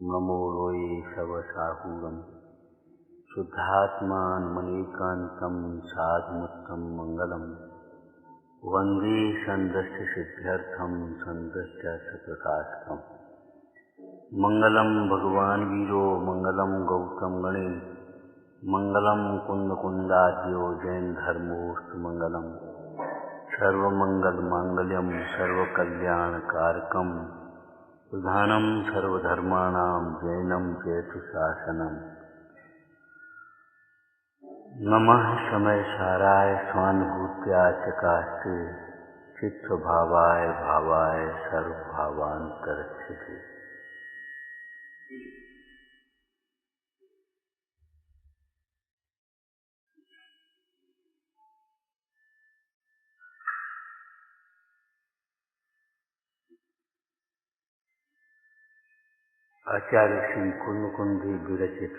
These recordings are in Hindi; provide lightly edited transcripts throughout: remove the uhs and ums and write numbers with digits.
नमो लोये शवसाहूरम् शुद्धात्मानमनेकान्तं साधुमुत्तम मंगलम् वन्दे सन्दस्य सिद्ध्यर्थं सन्दस्य सप्रकाशकम् मंगलम भगवान वीरो मंगलम गौतम गणे मंगलम कुंद कुंदाद्यो जैन धर्मोस्तु मंगलम सर्वमंगल मांगल्यम सर्वकल्याण कारकम प्रधानम सर्वधर्माणां जैनम चेतु शासनम। नमः समय साराय स्वानुभूत्या चकास्ते चित्स्वभावाय भावाय सर्वभावान्तरक्षते। आचार्य श्री कुंदकुंदी विरचित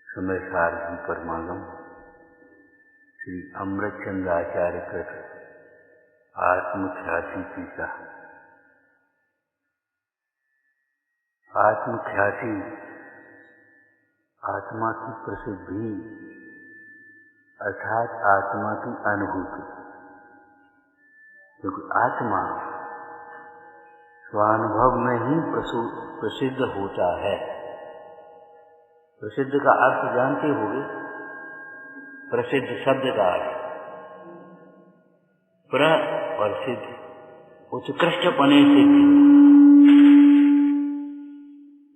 समय सारथी परमागम श्री अमृतचंद्र आचार्य कृत आत्मख्याति टीका। आत्मख्याति आत्मा की प्रसिद्धि अर्थात आत्मा की अनुभूति, क्योंकि आत्मा स्वानुभव में ही प्रसिद्ध होता है। प्रसिद्ध का अर्थ जानते होंगे, प्रसिद्ध शब्द का अर्थ प्र और सिद्ध, उत्कृष्टपने सिद्ध।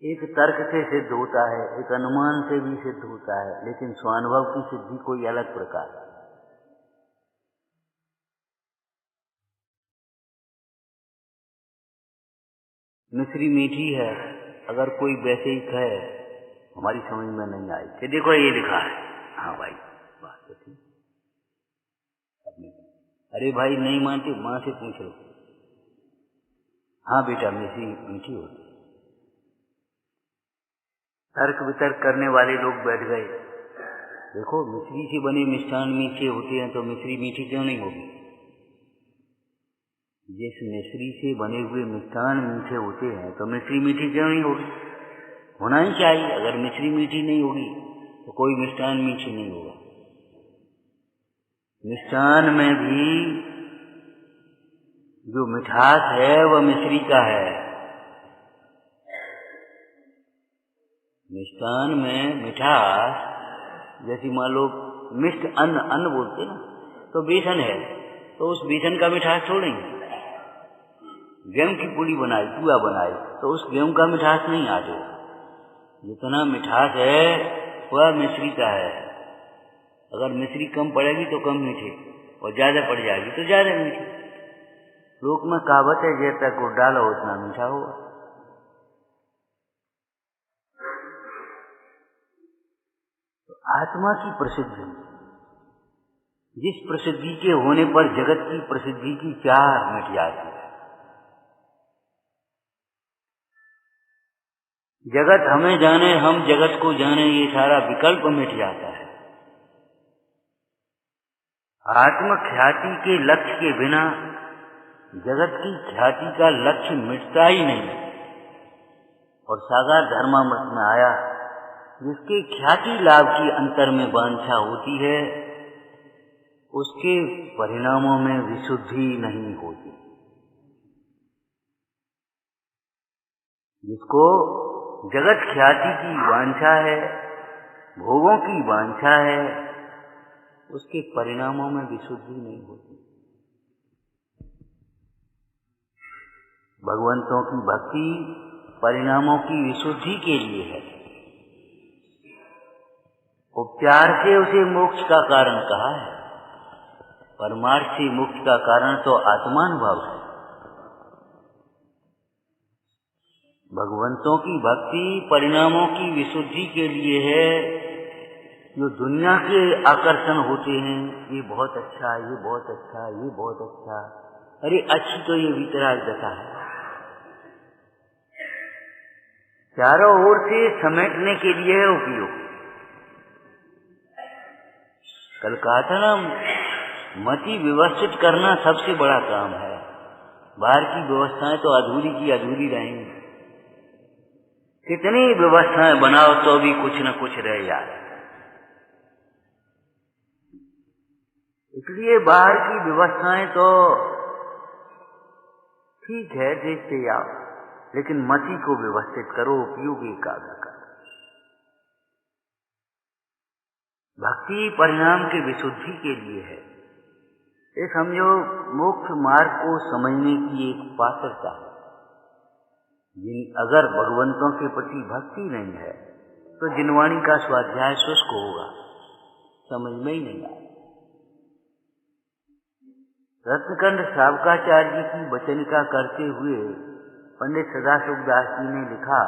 एक तर्क से सिद्ध होता है, एक अनुमान से भी सिद्ध होता है, लेकिन स्वानुभव की सिद्धि कोई अलग प्रकार है। मिश्री मीठी है, अगर कोई वैसे ही कहे हमारी समझ में नहीं आई कि देखो ये लिखा है, हाँ भाई बात तो ठीक। अरे भाई नहीं मानते, माँ से पूछ लो, हाँ बेटा मिश्री मीठी होती। तर्क वितर्क करने वाले लोग बैठ गए, देखो मिश्री से बने मिष्ठान मीठे होते हैं तो मिश्री मीठी क्यों नहीं होगी। जिस मिश्री से बने हुए मिष्ठान मीठे होते हैं तो मिश्री मीठी क्यों नहीं होगी। होना ही चाहिए। अगर मिश्री मीठी नहीं होगी तो कोई मिष्ठान मीठी नहीं होगा। मिष्ठान में भी जो मिठास है वह मिश्री का है। मिष्ठान में मिठास, जैसे मान लो मिष्ट अन्न बोलते ना, तो बेसन है तो उस बेसन का मिठास छोड़ेंगे। गेहूं की पूड़ी बनाई, पुआ बनाई, तो उस गेहूं का मिठास नहीं आते। जितना मिठास है वह मिश्री का है। अगर मिश्री कम पड़ेगी तो कम मीठी, और ज्यादा पड़ जाएगी तो ज्यादा मीठी। लोक में कहावत है, जैसा गुड़ डालो उतना मीठा होगा। तो आत्मा की प्रसिद्धि, जिस प्रसिद्धि के होने पर जगत की प्रसिद्धि की चाह मिट जाती है। जगत हमें जाने, हम जगत को जाने, ये सारा विकल्प मिट जाता है। आत्म ख्याति के लक्ष्य के बिना जगत की ख्याति का लक्ष्य मिटता ही नहीं। और सागर धर्मामृत में आया, जिसके ख्याति लाभ की अंतर में वांछा होती है उसके परिणामों में विशुद्धि नहीं होती। जिसको जगत ख्याति की वांछा है, भोगों की वांछा है, उसके परिणामों में विशुद्धि नहीं होती। भगवंतों की भक्ति परिणामों की विशुद्धि के लिए है। उपचार से उसे मोक्ष का कारण कहा है, परमार्थ से मोक्ष का कारण तो आत्मानुभव है। भगवंतों की भक्ति परिणामों की विशुद्धि के लिए है। जो दुनिया के आकर्षण होते हैं, ये बहुत अच्छा, ये बहुत अच्छा, ये बहुत अच्छा, अरे अच्छी तो ये वितराग दशा है। चारों ओर से समेटने के लिए है उपयोग। कल कहा था ना, मति व्यवस्थित करना सबसे बड़ा काम है। बाहर की व्यवस्थाएं तो अधूरी की अधूरी रहेंगी। कितनी व्यवस्थाएं बनाओ तो भी कुछ न कुछ रह जाए। इसलिए बाहर की व्यवस्थाएं तो ठीक है, देखते जाओ, लेकिन मति को व्यवस्थित करो, उपयोगी एकाग्र करो। भक्ति परिणाम की विशुद्धि के लिए है। ये समझो मोक्ष मार्ग को समझने की एक पात्रता है। अगर भगवंतों के प्रति भक्ति नहीं है तो जिनवाणी का स्वाध्याय शुष्क होगा, समझ में ही नहीं आएगा। रत्नकंड सावकाचार्य जी की वचनिका करते हुए पंडित सदाशिवदास जी ने लिखा,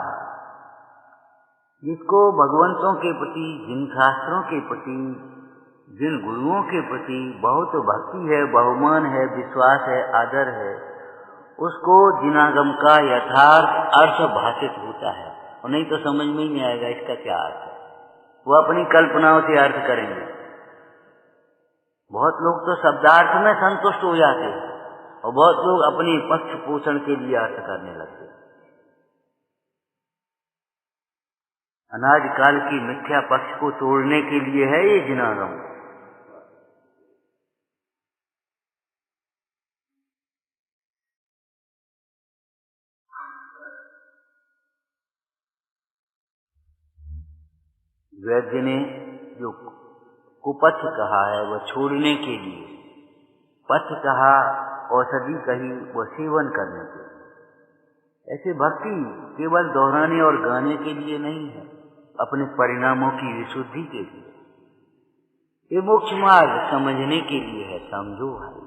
जिसको भगवंतों के प्रति, जिन शास्त्रों के प्रति, जिन गुरुओं के प्रति बहुत भक्ति है, बहुमान है, विश्वास है, आदर है, उसको जिनागम का यथार्थ अर्थ भाषित होता है, और नहीं तो समझ में ही नहीं आएगा इसका क्या अर्थ है। वो अपनी कल्पनाओं से अर्थ करेंगे। बहुत लोग तो शब्दार्थ में संतुष्ट हो जाते हैं और बहुत लोग अपने पक्ष पोषण के लिए अर्थ करने लगते हैं। अनाज काल की मिथ्या पक्ष को तोड़ने के लिए है ये जिनागम। वैद्य ने जो कुपथ कहा है वह छोड़ने के लिए, पथ कहा, औषधि कही वह सेवन करने के लिए। ऐसे भक्ति केवल दोहराने और गाने के लिए नहीं है, अपने परिणामों की विशुद्धि के लिए। ये मोक्ष मार्ग समझने के लिए है, समझो भाई।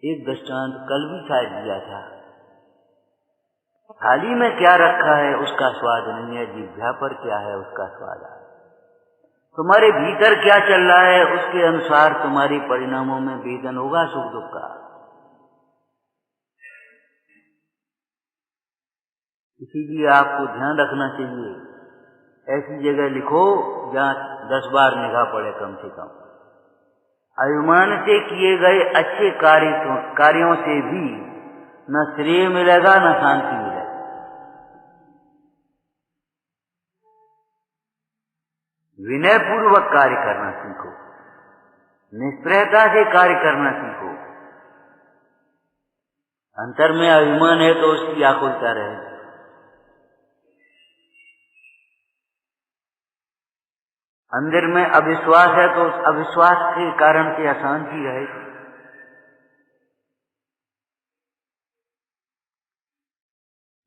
एक दृष्टांत कल भी शायद दिया था। थाली में क्या रखा है उसका स्वाद नहीं है, जिह्वा पर क्या है उसका स्वाद है। तुम्हारे भीतर क्या चल रहा है उसके अनुसार तुम्हारे परिणामों में भेदन होगा, सुख दुख का। इसीलिए आपको ध्यान रखना चाहिए, ऐसी जगह लिखो जहाँ 10 बार निगाह पड़े कम से कम। अभिमान से किए गए अच्छे कार्यों से भी न श्रेय मिलेगा न शांति मिलेगा। विनय पूर्वक कार्य करना सीखो, निष्प्रयता से कार्य करना सीखो। अंतर में अभिमान है तो उसकी आकुलता रहे। अंदर में अविश्वास है तो उस अविश्वास के कारण से अशांति रहेगी।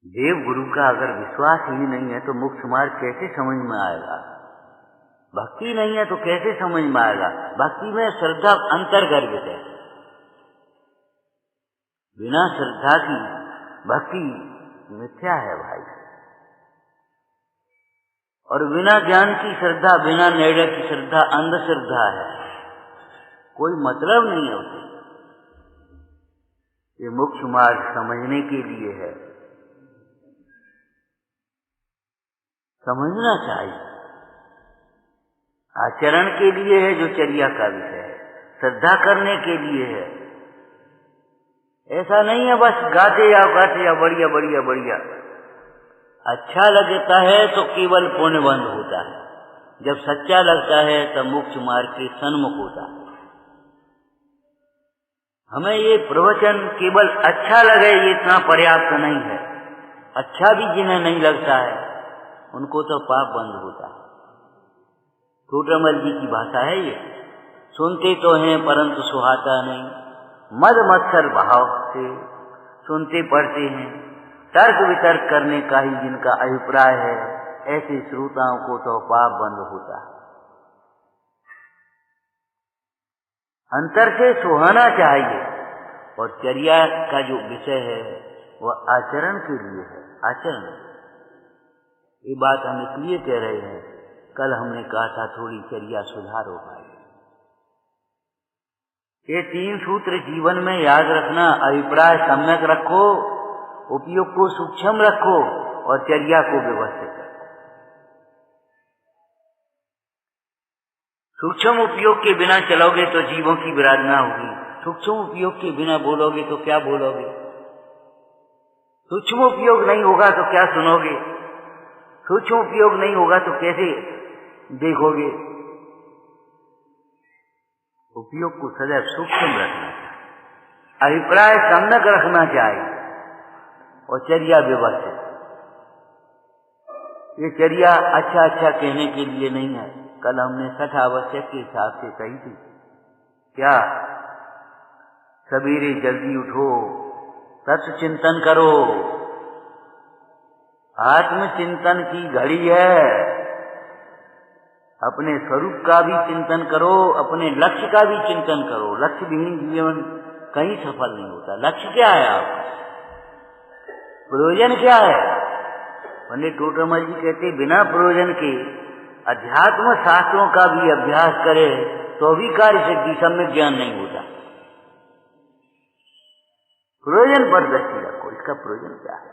देव गुरु का अगर विश्वास ही नहीं है तो मोक्ष मार्ग कैसे समझ में आएगा? भक्ति नहीं है तो कैसे समझ में आएगा? भक्ति में श्रद्धा अंतर्गर्भित है। बिना श्रद्धा की भक्ति मिथ्या है भाई। और बिना ज्ञान की श्रद्धा, बिना निर्णय की श्रद्धा अंधश्रद्धा है, कोई मतलब नहीं है उसे। ये मोक्ष मार्ग समझने के लिए है, समझना चाहिए। आचरण के लिए है जो चर्या का विषय है, श्रद्धा करने के लिए है। ऐसा नहीं है बस गाते जाओ बढ़िया बढ़िया बढ़िया। अच्छा लगता है तो केवल पुण्य बंद होता है, जब सच्चा लगता है तब मोक्ष मार्ग के सन्मुख होता है। हमें ये प्रवचन केवल अच्छा लगे ये इतना पर्याप्त नहीं है। अच्छा भी जिन्हें नहीं लगता है उनको तो पाप बंद होता है। टोटरमल जी की भाषा है ये। सुनते तो हैं परंतु सुहाता नहीं, मद मत्सर भाव से सुनते पढ़ते हैं। तर्क वितर्क करने का ही जिनका अभिप्राय है, ऐसे श्रोताओं को तो पाप बंद होता है। अंतर से सुहाना चाहिए। और चर्या का जो विषय है वह आचरण के लिए है, आचरण। ये बात हम इसलिए कह रहे हैं, कल हमने कहा था थोड़ी चर्या सुधारो भाई। ये 3 सूत्र जीवन में याद रखना। अभिप्राय सम्यक रखो, उपयोग को सूक्ष्म रखो और चर्या को व्यवस्थित रखो। सूक्ष्म उपयोग के बिना चलोगे तो जीवों की विराधना होगी। सूक्ष्म उपयोग के बिना बोलोगे तो क्या बोलोगे? सूक्ष्म उपयोग नहीं होगा तो क्या सुनोगे? सूक्ष्म उपयोग नहीं होगा तो कैसे देखोगे? उपयोग को सदैव सूक्ष्म रखना चाहिए, अभिप्राय सम्यक रखना चाहिए और चर्या व्यवस्थित। ये चर्या अच्छा अच्छा कहने के लिए नहीं है। कल हमने सठ आवश्यक के हिसाब से कही थी। क्या? सवेरे जल्दी उठो, तत्व चिंतन करो। आत्मचिंतन की घड़ी है। अपने स्वरूप का भी चिंतन करो, अपने लक्ष्य का भी चिंतन करो। लक्ष्य विहीन जीवन कहीं सफल नहीं होता। लक्ष्य क्या है आपका? प्रयोजन क्या है? पंडित टोडरमल जी कहते बिना प्रयोजन के अध्यात्म शास्त्रों का भी अभ्यास करे तो भी कार्य सिद्धि सम्यक ज्ञान नहीं होता। प्रयोजन पर दृष्टि रखो, इसका प्रयोजन क्या है?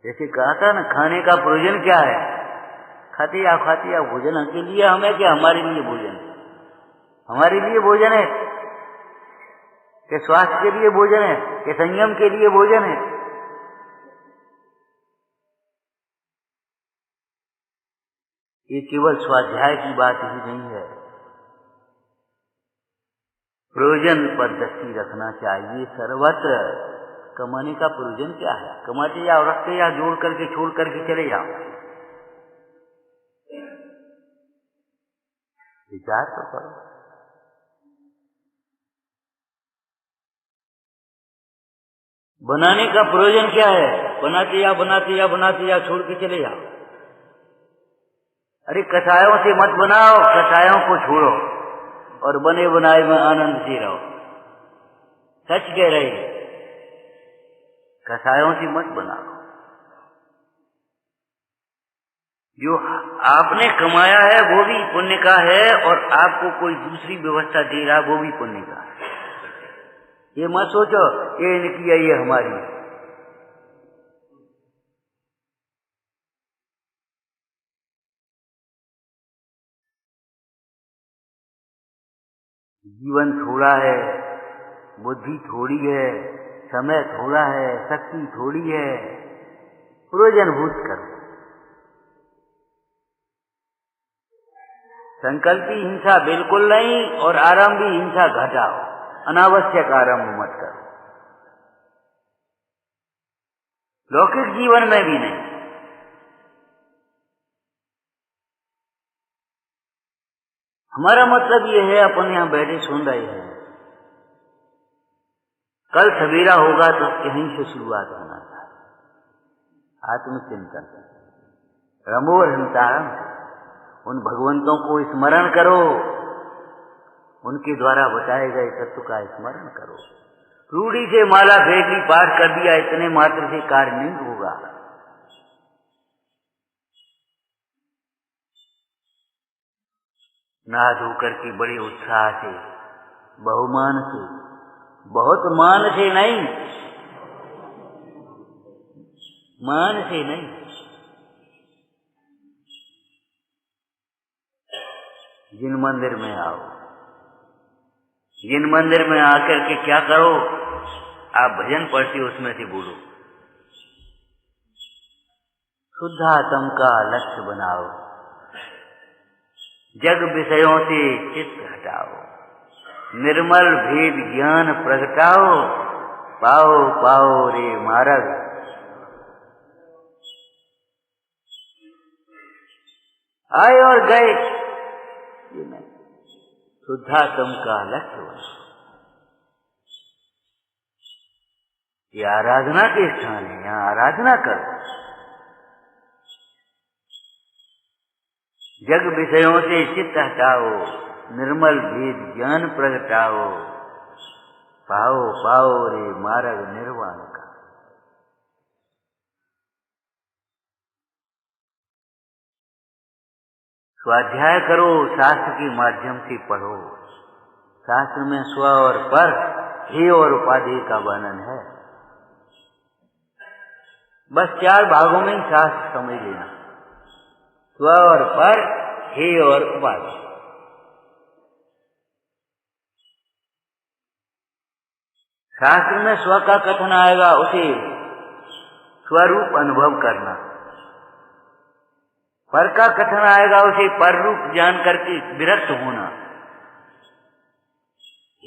जैसे कहा था ना, खाने का प्रयोजन क्या है? खाते या भोजन के लिए हमें क्या? हमारे लिए भोजन? हमारे लिए भोजन है कि स्वास्थ्य के लिए भोजन है कि संयम के लिए भोजन है? ये केवल स्वाध्याय की बात ही नहीं है। प्रयोजन पर दृष्टि रखना चाहिए सर्वत्र। कमाने का प्रयोजन क्या है? कमाते जाओ, रखते जाओ, जोड़ करके छोड़ करके चले जाओ। विचार तो करो। बनाने का प्रयोजन क्या है? बनाते जाओ, छोड़ के चले जाओ। अरे कसायों से मत बनाओ, कसायों को छोड़ो और बने बनाए में आनंद से रहो। सच कह रहे हैं, कसायों से मत बनाओ। जो आपने कमाया है वो भी पुण्य का है और आपको कोई दूसरी व्यवस्था दे रहा वो भी पुण्य का है। ये मत सोचो ये इनकी है, ये हमारी। जीवन थोड़ा है, बुद्धि थोड़ी है, समय थोड़ा है, शक्ति थोड़ी है। प्रयोजनभूत करो। संकल्पी हिंसा बिल्कुल नहीं और आरंभी हिंसा घटाओ। अनावश्यक आरंभ मत करो, लौकिक जीवन में भी नहीं। हमारा मतलब ये है, अपन यहां बैठे सुन रहे हैं, कल सवेरा होगा तो यहीं से शुरुआत होना चाहिए। आत्मचिंतन, रमो हंतारम, उन भगवंतों को स्मरण करो, उनके द्वारा बताए गए तत्व का स्मरण करो। रूढ़ी से माला फेंक ली, पाठ कर दिया, इतने मात्र से कार्य नहीं होगा। नहा धो करके बड़े उत्साह से, बहुमान से, बहुत मान से नहीं, मान से नहीं, जिन मंदिर में आओ, जिन मंदिर में आकर के क्या करो, आप भजन पढ़ते उसमें से बोलो, शुद्धात्म का लक्ष्य बनाओ, जग विषयों से चित्त हटाओ, निर्मल भेद ज्ञान प्रगटाओ, पाओ पाओ रे मार्ग। आए और गए ये नहीं, शुद्धात्म का लक्ष्य बनाओ। ये आराधना के स्थान है, यहाँ आराधना करो। जग विषयों से चित्त हटाओ, निर्मल भेद ज्ञान प्रगटाओ, पाओ पाओ रे मार्ग निर्वाण का। स्वाध्याय करो, शास्त्र के माध्यम से पढ़ो। शास्त्र में स्व और पर, हे और उपाधि का वर्णन है। बस 4 भागों में ही शास्त्र समझ लेना, स्व और पर, हे और उपाधि। शास्त्र में स्व का कथन आएगा, उसे स्वरूप अनुभव करना। पर का कथन आएगा उसे पर रूप जान करके विरक्त होना।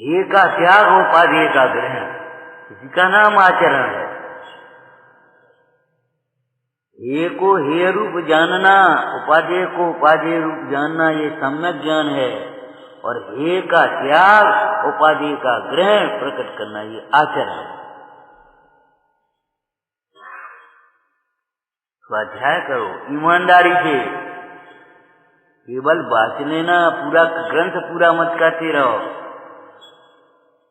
हे का त्याग उपाधेय का ग्रहण, इसी का नाम आचरण है। हे को हे रूप जानना, उपाधेय को उपाधेय रूप जानना, ये सम्यक ज्ञान है। और हे का त्याग, उपाधेय का ग्रहण प्रकट करना, ये आचरण है। स्वाध्याय करो ईमानदारी से, केवल वाच लेना, पूरा ग्रंथ पूरा मत करते रहो।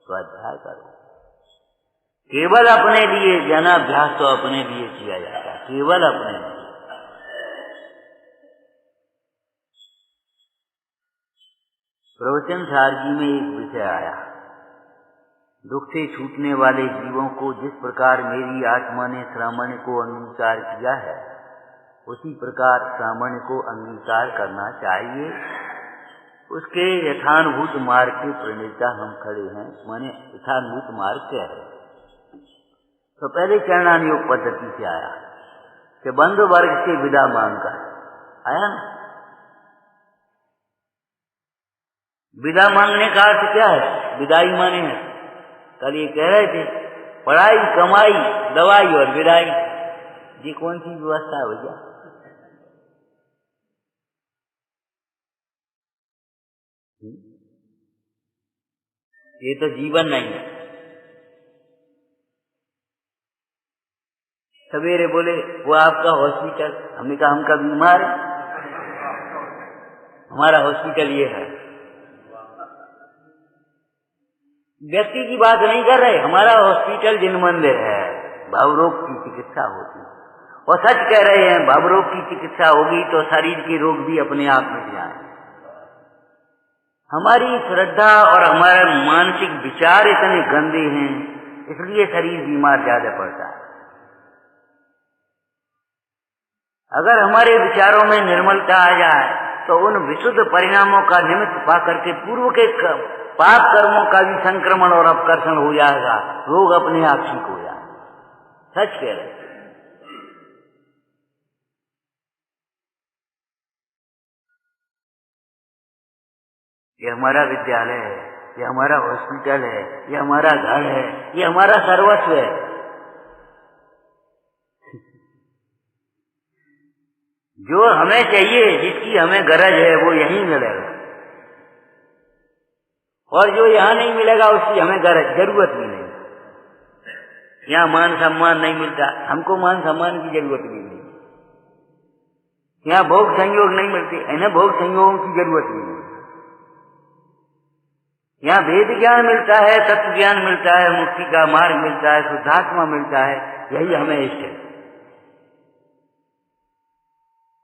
स्वाध्याय करो। केवल अपने लिए ज्ञानाभ्यास तो अपने लिए किया जाता है, केवल अपने लिए। प्रवचन सार जी में एक विषय आया, दुख से छूटने वाले जीवों को जिस प्रकार मेरी आत्मा ने श्रामण्य को अंगीकार किया है, उसी प्रकार श्रामण्य को अंगीकार करना चाहिए। उसके यथानुभूत मार्ग के प्रणेता हम खड़े हैं, माने यथानुभूत मार्ग क्या है। तो पहले चरणानुयोग पद्धति से आया कि बंधु वर्ग से विदा मांगकर आया ना। विदा मांगने का अर्थ क्या है? विदाई माने है। कल ये कह रहे थे पढ़ाई, कमाई, दवाई और विदाई, ये कौन सी व्यवस्था है भैया? ये तो जीवन नहीं है। सवेरे बोले वो आपका हॉस्पिटल, हमने कहा हम का बीमार है, हमारा हॉस्पिटल ये है। व्यक्ति की बात नहीं कर रहे, हमारा हॉस्पिटल जिन मंदिर है, भावरोग की चिकित्सा होती है। और सच कह रहे हैं, भावरोग की चिकित्सा होगी तो शरीर के रोग भी अपने आप मिट जाए। हमारी श्रद्धा और हमारे मानसिक विचार इतने गंदे हैं, इसलिए शरीर बीमार ज्यादा पड़ता है। अगर हमारे विचारों में निर्मलता आ जाए तो उन विशुद्ध परिणामों का निमित्त पा करके पूर्व के पाप कर्मों का भी संक्रमण और अपकर्षण हो जाएगा, रोग अपने आप ठीक हो जाए। सच कह रहे। ये हमारा विद्यालय है, ये हमारा हॉस्पिटल है, ये हमारा घर है, ये हमारा सर्वस्व है। जो हमें चाहिए, जिसकी हमें गरज है, वो यहीं मिलेगा। और जो यहाँ नहीं मिलेगा उसकी हमें जरूरत भी नहीं। यहाँ मान सम्मान नहीं मिलता, हमको मान सम्मान की जरूरत भी नहीं। यहाँ भोग संयोग नहीं मिलते, इन्हें भोग संयोगों की जरूरत भी नहीं। यहाँ वेद ज्ञान मिलता है, तत्व ज्ञान मिलता है, मुक्ति का मार्ग मिलता है, शुद्धात्मा मिलता है, यही हमें इष्ट है।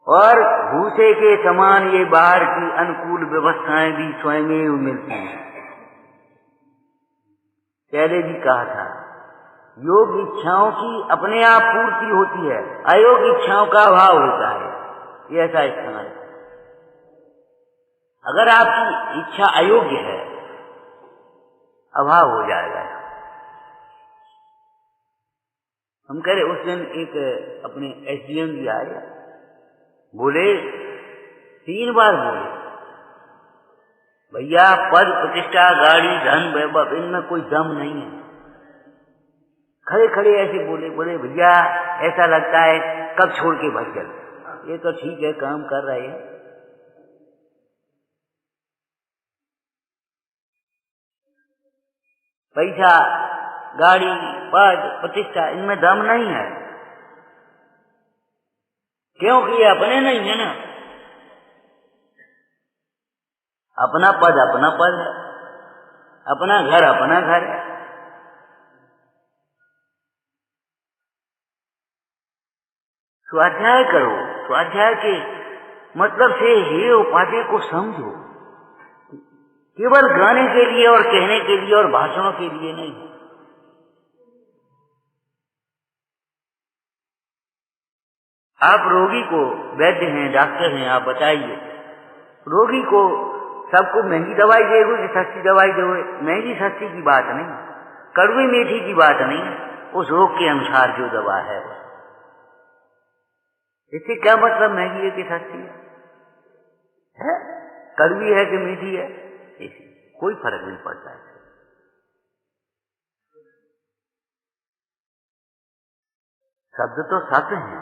और भूसे के समान ये बाहर की अनुकूल व्यवस्थाएं भी स्वयं ही मिलती हैं। पहले भी कहा था, योग इच्छाओं की अपने आप पूर्ति होती है, अयोग इच्छाओं का अभाव होता है। ये ऐसा स्थान है। अगर आपकी इच्छा अयोग्य है, अभाव हो जाएगा। हम कह रहे, उस दिन एक अपने एसडीएम जी आए, बोले 3 बार बोले, भैया पद प्रतिष्ठा गाड़ी धन वैभव इनमें कोई दम नहीं है। खड़े खड़े ऐसे बोले, बोले भैया ऐसा लगता है कब छोड़ के भाग चल। ये तो ठीक है, काम कर रहे हैं। पैसा, गाड़ी, पद प्रतिष्ठा, इनमें दम नहीं है, क्योंकि ये अपने नहीं है ना। अपना पद अपना पद है, अपना घर अपना घर है। स्वाध्याय करो, स्वाध्याय के मतलब से हे उपाधि को समझो, केवल गाने के लिए और कहने के लिए और भाषणों के लिए नहीं। आप रोगी को, वैद्य हैं, डॉक्टर हैं, आप बताइए, रोगी को सबको महंगी दवाई देगा कि सस्ती दवाई दोगे? महंगी सस्ती की बात नहीं, कड़वी मीठी की बात नहीं, उस रोग के अनुसार जो दवा है इससे क्या मतलब मैगी है कि सस्ती है, कड़वी है कि मीठी है, इसे कोई फर्क नहीं पड़ता है। शब्द तो सत्य है,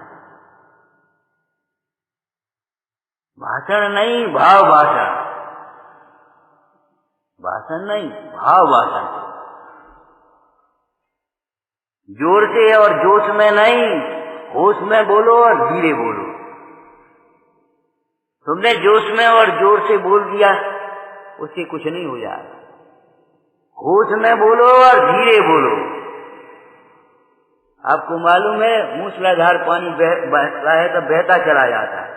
भाषण नहीं भाव भाषण, भाषण नहीं भाव भाषण, जोर से और जोश में नहीं, होश में बोलो और धीरे बोलो। तुमने जोश में और जोर से बोल दिया, उससे कुछ नहीं हो जाएगा। होश में बोलो और धीरे बोलो। आपको मालूम है मूसलाधार पानी बरसता है तो बहता चला जाता है,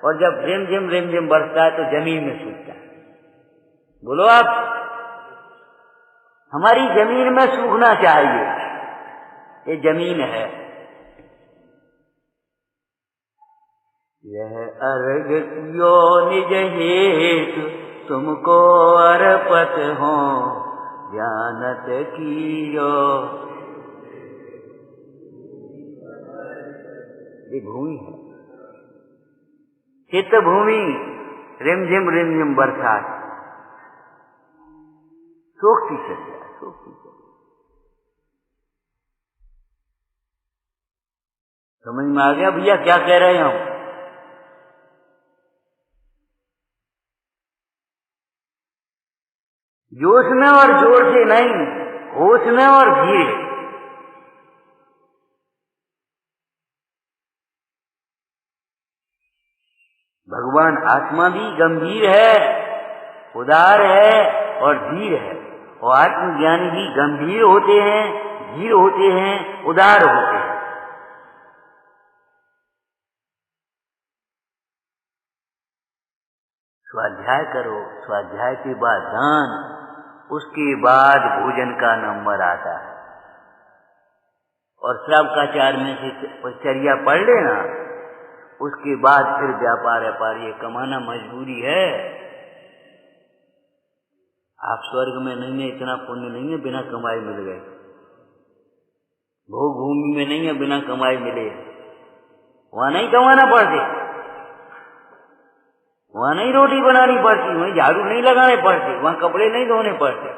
और जब रिम झिम बरसता है तो जमीन में सूखता है। बोलो आप, हमारी जमीन में सूखना चाहिए, ये जमीन है। यह अर्घ कियो निज हेतु तुमको अर्पत हो, ज्ञानत कियो। ये भूमि है, चित्त भूमि, रिमझिम बरसात, सोखती चल जाए, सोखती चल। समझ में आ गया भैया क्या कह रहे हैं हम? जोश में और जोर से नहीं, होश में और धीरे। भगवान आत्मा भी गंभीर है, उदार है और धीर है, और आत्मज्ञानी भी गंभीर होते हैं, धीर होते हैं, उदार होते हैं। स्वाध्याय करो, स्वाध्याय के बाद दान, उसके बाद भोजन का नंबर आता है। और श्रावकाचार में से परिचर्या पढ़ लेना, उसके बाद फिर व्यापार ये कमाना मजबूरी है। आप स्वर्ग में नहीं है, इतना पुण्य नहीं है बिना कमाई मिल गए। भोग भूमि में नहीं है बिना कमाई मिले, वहां नहीं कमाना पड़ते, वहां नहीं रोटी बनानी पड़ती, वहीं झाड़ू नहीं लगाने पड़ते, वहां कपड़े नहीं धोने पड़ते।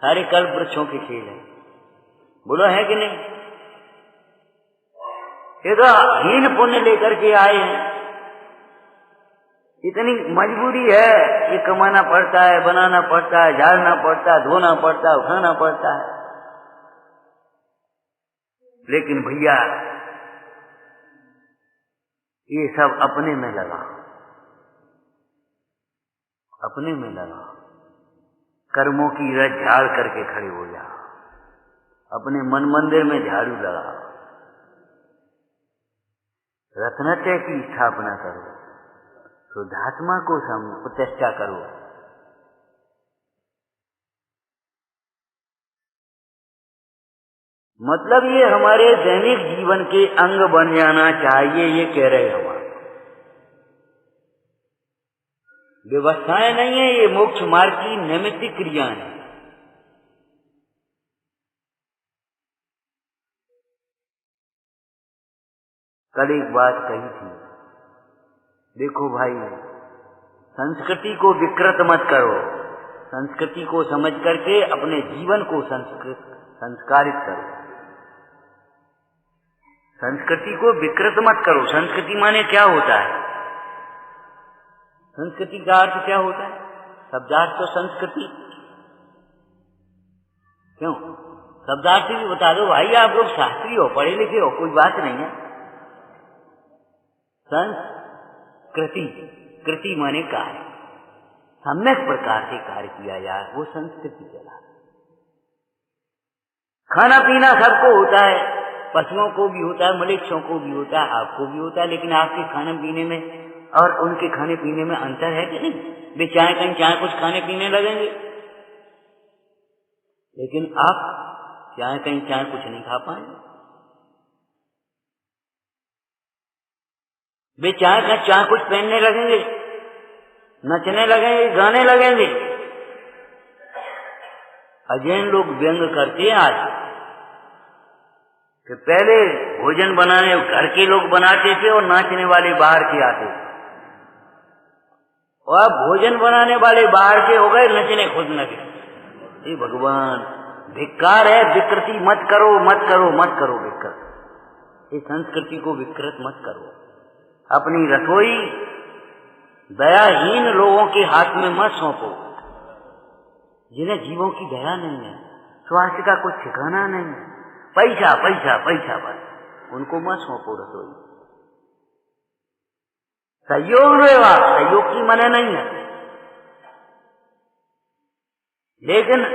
सारे कल्प वृक्षों के खेल है। बोलो है कि नहीं? ये तो हीन पुण्य लेकर के आए हैं, इतनी मजबूरी है, ये कमाना पड़ता है, बनाना पड़ता है, झाड़ना पड़ता है, धोना पड़ता है, उठाना पड़ता है। लेकिन भैया ये सब अपने में लगा, अपने में लगा। कर्मों की रज झाड़ करके खड़े हो जा, अपने मन मंदिर में झाड़ू लगा, रत्नत्रय की स्थापना करो, शुद्धात्मा को प्रतिष्ठा करो। मतलब ये हमारे दैनिक जीवन के अंग बन जाना चाहिए, ये कह रहे हैं हम। व्यवस्थाएं नहीं है, ये मोक्ष मार्ग की नैमित्तिक क्रिया है। कल एक बात कही थी, देखो भाई, संस्कृति को विकृत मत करो, संस्कृति को समझ करके अपने जीवन को संस्कारित करो। संस्कृति को विकृत मत करो। संस्कृति माने क्या होता है? संस्कृति का अर्थ क्या होता है? शब्दार्थ तो संस्कृति, क्यों? शब्दार्थ भी बता दो भाई, आप लोग शास्त्री हो, पढ़े लिखे हो, कोई बात नहीं है। संस्कृति, कृति माने कार्य, सम्यक प्रकार से कार्य किया जाए, वो संस्कृति चला। खाना पीना सबको होता है, पशुओं को भी होता है, मनुष्यों को भी होता है, आपको भी होता है, लेकिन आपके खाने पीने में और उनके खाने पीने में अंतर है कि नहीं? वे चाहे कहीं चाहे कुछ खाने पीने लगेंगे, लेकिन आप चाहे कहीं चाहे कुछ नहीं खा पाएंगे। वे चाहे कहीं चाहे कुछ पहनने लगेंगे, नचने लगेंगे, गाने लगेंगे। अजैन लोग व्यंग करते हैं आज कि पहले भोजन बनाने घर के लोग बनाते थे और नाचने वाले बाहर के आते थे, और अब भोजन बनाने वाले बाहर के हो गए, नचने खुद लगे। ये भगवान धिक्कार है, विकृति मत करो, मत करो, मत करो विकृत। इस संस्कृति को विकृत मत करो। अपनी रसोई दयाहीन लोगों के हाथ में मत सौंपो, जिन्हें जीवों की दया नहीं है, स्वास्थ्य का कुछ ठिकाना नहीं है, पैसा पैसा पैसा बस, उनको मत सौंपो रसोई। सहयोग लेवा, सहयोग की मने नहीं है, लेकिन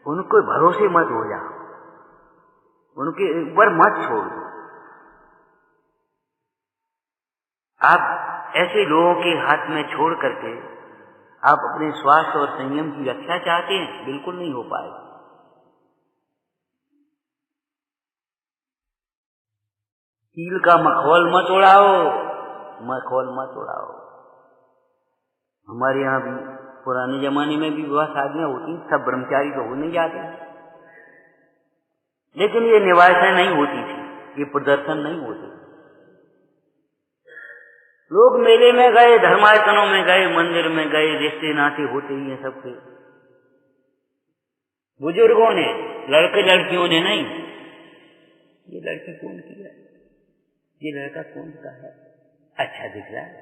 उनको भरोसे मत हो जाओ, उनके ऊपर मत छोड़ दो। आप ऐसे लोगों के हाथ में छोड़ करके आप अपने स्वास्थ्य और संयम की रक्षा चाहते हैं, बिल्कुल नहीं हो पाएगा। कील का मखौल मत उड़ाओ, मखौल मत उड़ाओ। हमारे यहाँ भी पुराने जमाने में भी विवाह शादियां होती, सब ब्रह्मचारी तो हो नहीं जाते, लेकिन ये निवासें नहीं होती थी, ये प्रदर्शन नहीं होते। लोग मेले में गए, धर्मायतनों में गए, मंदिर में गए, रिश्ते नाते होते ही हैं सबके। बुजुर्गों ने, लड़के लड़कियों ने नहीं, ये लड़की कौन की है, ये लड़का कौन का है, अच्छा दिख रहा है,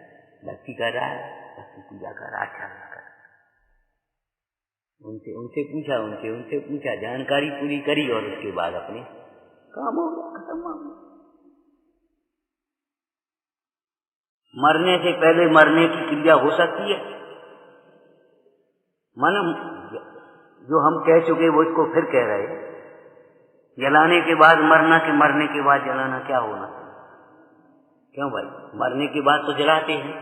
भक्ति कर रहा है, भक्ति पूजा कर रहा, अच्छा कर। उनसे पूछा, जानकारी पूरी करी और उसके बाद अपने काम हो गया, खत्म हो गया। मरने से पहले मरने की क्रिया हो सकती है, मानो जो हम कह चुके वो इसको फिर कह रहे। जलाने के बाद मरना कि मरने के बाद जलाना, क्या होना? क्यों भाई, मरने के बाद तो जलाते हैं,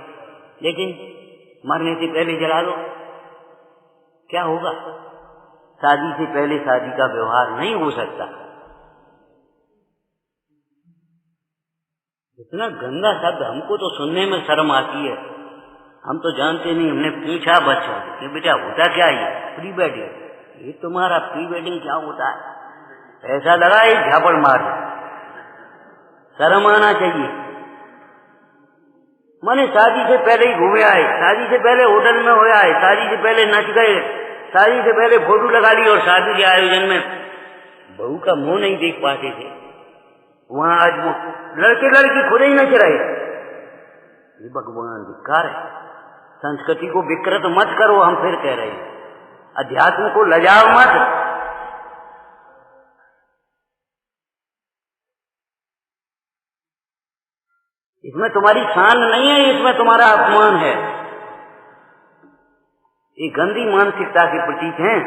लेकिन मरने से पहले जला दो, क्या होगा? शादी से पहले शादी का व्यवहार नहीं हो सकता। इतना गंदा शब्द, हमको तो सुनने में शर्म आती है, हम तो जानते नहीं। हमने पूछा बच्चों कि बेटा होता क्या है प्री वेडिंग, ये तुम्हारा प्री वेडिंग क्या होता है? ऐसा लगा ये झापड़ मार दे, शर्म आना चाहिए। माने शादी से पहले ही घूमे आए, शादी से पहले होटल में हो आए, शादी से पहले नच गए, शादी से पहले फोटो लगा ली, और शादी के आयोजन में बहू का मुंह नहीं देख पाते थे, वहां आज वो लड़के लड़की खुद ही नच रहे। ये भगवान धिक्कार है। संस्कृति को विकृत मत करो, हम फिर कह रहे हैं, अध्यात्म को लजाओ मत। इसमें तुम्हारी शान नहीं है, इसमें तुम्हारा अपमान है। ये गंदी मानसिकता के प्रतीक हैं,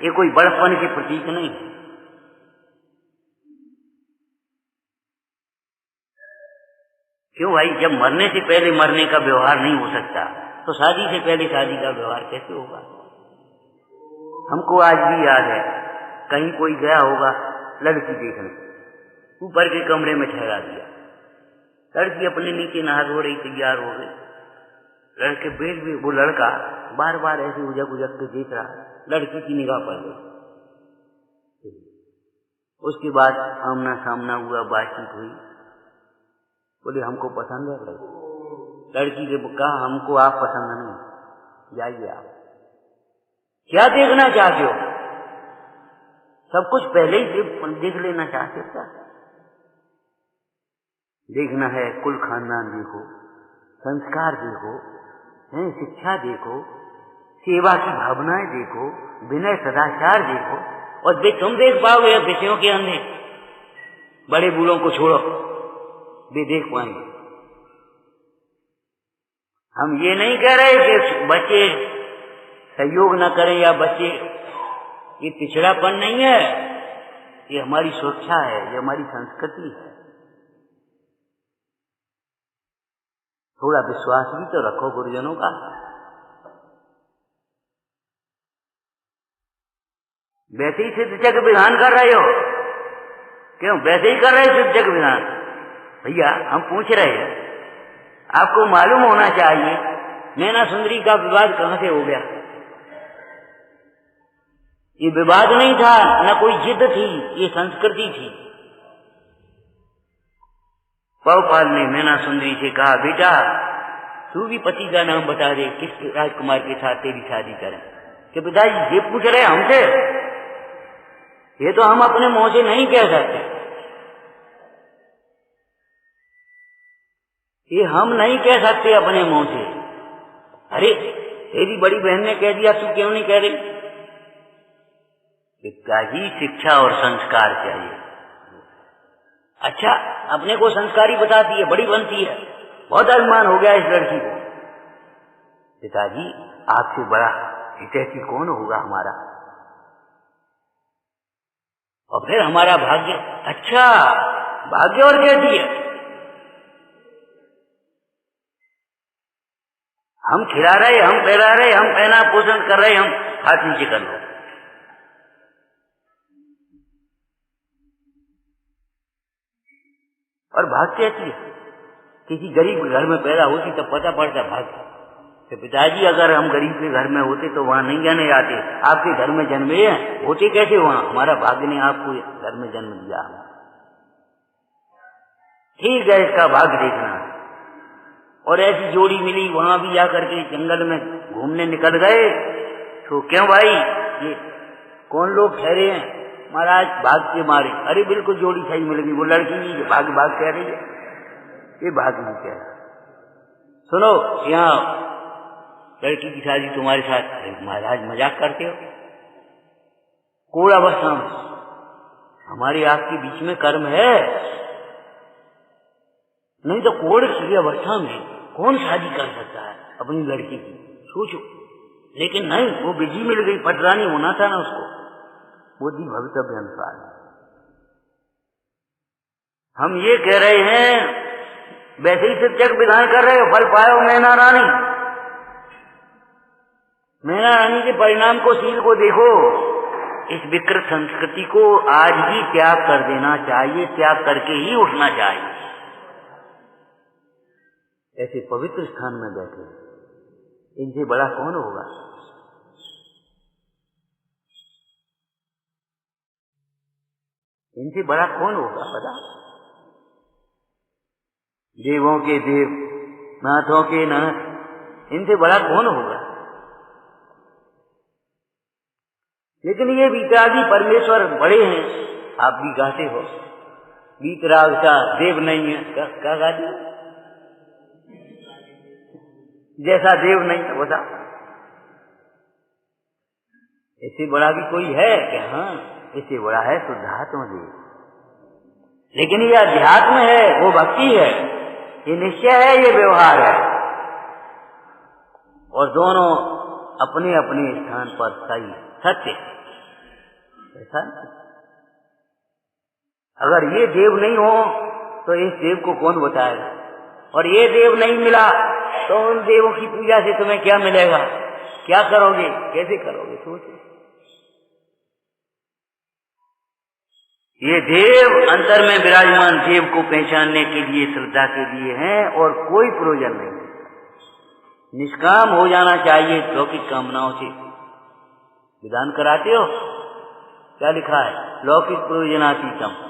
ये कोई बड़पन के प्रतीक नहीं। क्यों भाई, जब मरने से पहले मरने का व्यवहार नहीं हो सकता, तो शादी से पहले शादी का व्यवहार कैसे होगा? हमको आज भी याद है, कहीं कोई गया होगा लड़की देखने, ऊपर के कमरे में ठहरा दिया, लड़की अपने नीचे नहा धो रही, तैयार हो गई, लड़के बेड भी, वो लड़का बार बार ऐसे उजक उजक के देख रहा, लड़की की निगाह पड़ गई। उसके बाद आमना सामना हुआ, बातचीत हुई, बोले हमको पसंद है लड़की। लड़की ने कहा हमको आप पसंद नहीं, जाइए आप। क्या देखना चाहते हो? सब कुछ पहले ही देख लेना चाहते हो क्या? देखना है कुल खानदान देखो, संस्कार देखो, शिक्षा देखो, सेवा की भावनाएं देखो, विनय सदाचार देखो, और तुम देख पाओगे विषयों के अंधे। बड़े बूढ़ों को छोड़ो, वे देख पाएंगे। हम ये नहीं कह रहे कि बच्चे सहयोग न करें या बच्चे, ये पिछड़ापन नहीं है, ये हमारी सुरक्षा है, ये हमारी संस्कृति है। थोड़ा विश्वास भी तो रखो गुरुजनों का। वैसे ही सिद्ध जग विधान कर रहे हो, क्यों वैसे ही कर रहे हो सिद्ध जग विधान? भैया हम पूछ रहे हैं, आपको मालूम होना चाहिए नैना सुंदरी का विवाद कहां से हो गया। ये विवाद नहीं था, न कोई जिद थी, ये संस्कृति थी। बहुपाल ने मैना सुंदरी से कहा, बेटा तू भी पति का नाम बता दे, किस राजकुमार के साथ तेरी शादी करें। कि पिताजी ये पूछ रहे हमसे, ये तो हम अपने मुंह से नहीं कह सकते, ये हम नहीं कह सकते अपने मुंह से। अरे तेरी बड़ी बहन ने कह दिया, तू क्यों नहीं कह रही? पिताजी शिक्षा और संस्कार चाहिए। अच्छा, अपने को संस्कारी बताती है, बड़ी बनती है, बहुत अभिमान हो गया इस लड़की को। पिताजी आपसे बड़ा हितैषी कौन होगा हमारा, और फिर हमारा भाग्य। अच्छा, भाग्य और कैसी है? हम खिला रहे, हम पहला रहे, हम पहना पोषण कर रहे, हम हाथ नीचे कर लो। और भाग कैसी है? किसी गरीब के घर में पैदा होती तब पता पड़ता भाग्य। तो पिताजी अगर हम गरीब के घर में होते तो वहां नहीं जाने जाते, आपके घर में जन्मे हैं, होते कैसे वहां? हमारा भाग्य ने आपको घर में जन्म दिया। ठीक है, इसका भाग्य देखना। और ऐसी जोड़ी मिली, वहां भी जाकर के जंगल में घूमने निकल गए। तो क्यों भाई, ये कौन लोग ठहरे हैं? महाराज भाग के मारे। अरे बिल्कुल जोड़ी सही मिल गई, वो लड़की भाग भाग कह रही है, ये भाग नहीं कह रहा। सुनो, यहाँ लड़की की शादी तुम्हारे साथ। अरे महाराज मजाक करते हो? कोड़ अवस्था में हमारे आपके बीच में कर्म है, नहीं तो कोड़ की अवस्था में कौन शादी कर सकता है अपनी लड़की की? सोचो। लेकिन नहीं, वो बिजी मिल गई, पटरानी होना था ना उसको, बुद्धि भवितव्य अनुसार। हम ये कह रहे हैं, वैसे ही शिक्षक विधान कर रहे हो, फल पायो मैना रानी। मैना रानी के परिणाम को, शील को देखो। इस विकृत संस्कृति को आज ही त्याग कर देना चाहिए, त्याग करके ही उठना चाहिए। ऐसे पवित्र स्थान में बैठे, इनसे बड़ा कौन होगा? इनसे बड़ा कौन होगा बता? देवों के देव, नाथों के नाथ, इनसे बड़ा कौन होगा? लेकिन ये बीतरागी परमेश्वर बड़े हैं। आप भी गाते हो, बीतराग सा देव नहीं है। क्या गाते? जैसा देव नहीं है बता। इससे बड़ा भी कोई है कि? हाँ, इससे बड़ा है शुद्धात्मा देव। लेकिन ये अध्यात्म है, वो भक्ति है, ये निश्चय है, ये व्यवहार है, और दोनों अपने अपने स्थान पर सही सत्य। ऐसा अगर ये देव नहीं हो तो इस देव को कौन बताएगा? और ये देव नहीं मिला तो उन देवों की पूजा से तुम्हें क्या मिलेगा? क्या करोगे? कैसे करोगे? सोचो। ये देव अंतर में विराजमान देव को पहचानने के लिए, श्रद्धा के लिए हैं, और कोई प्रयोजन नहीं। निष्काम हो जाना चाहिए लौकिक कामनाओं से। विधान कराते हो, क्या लिखा है? लौकिक प्रयोजनातीतम।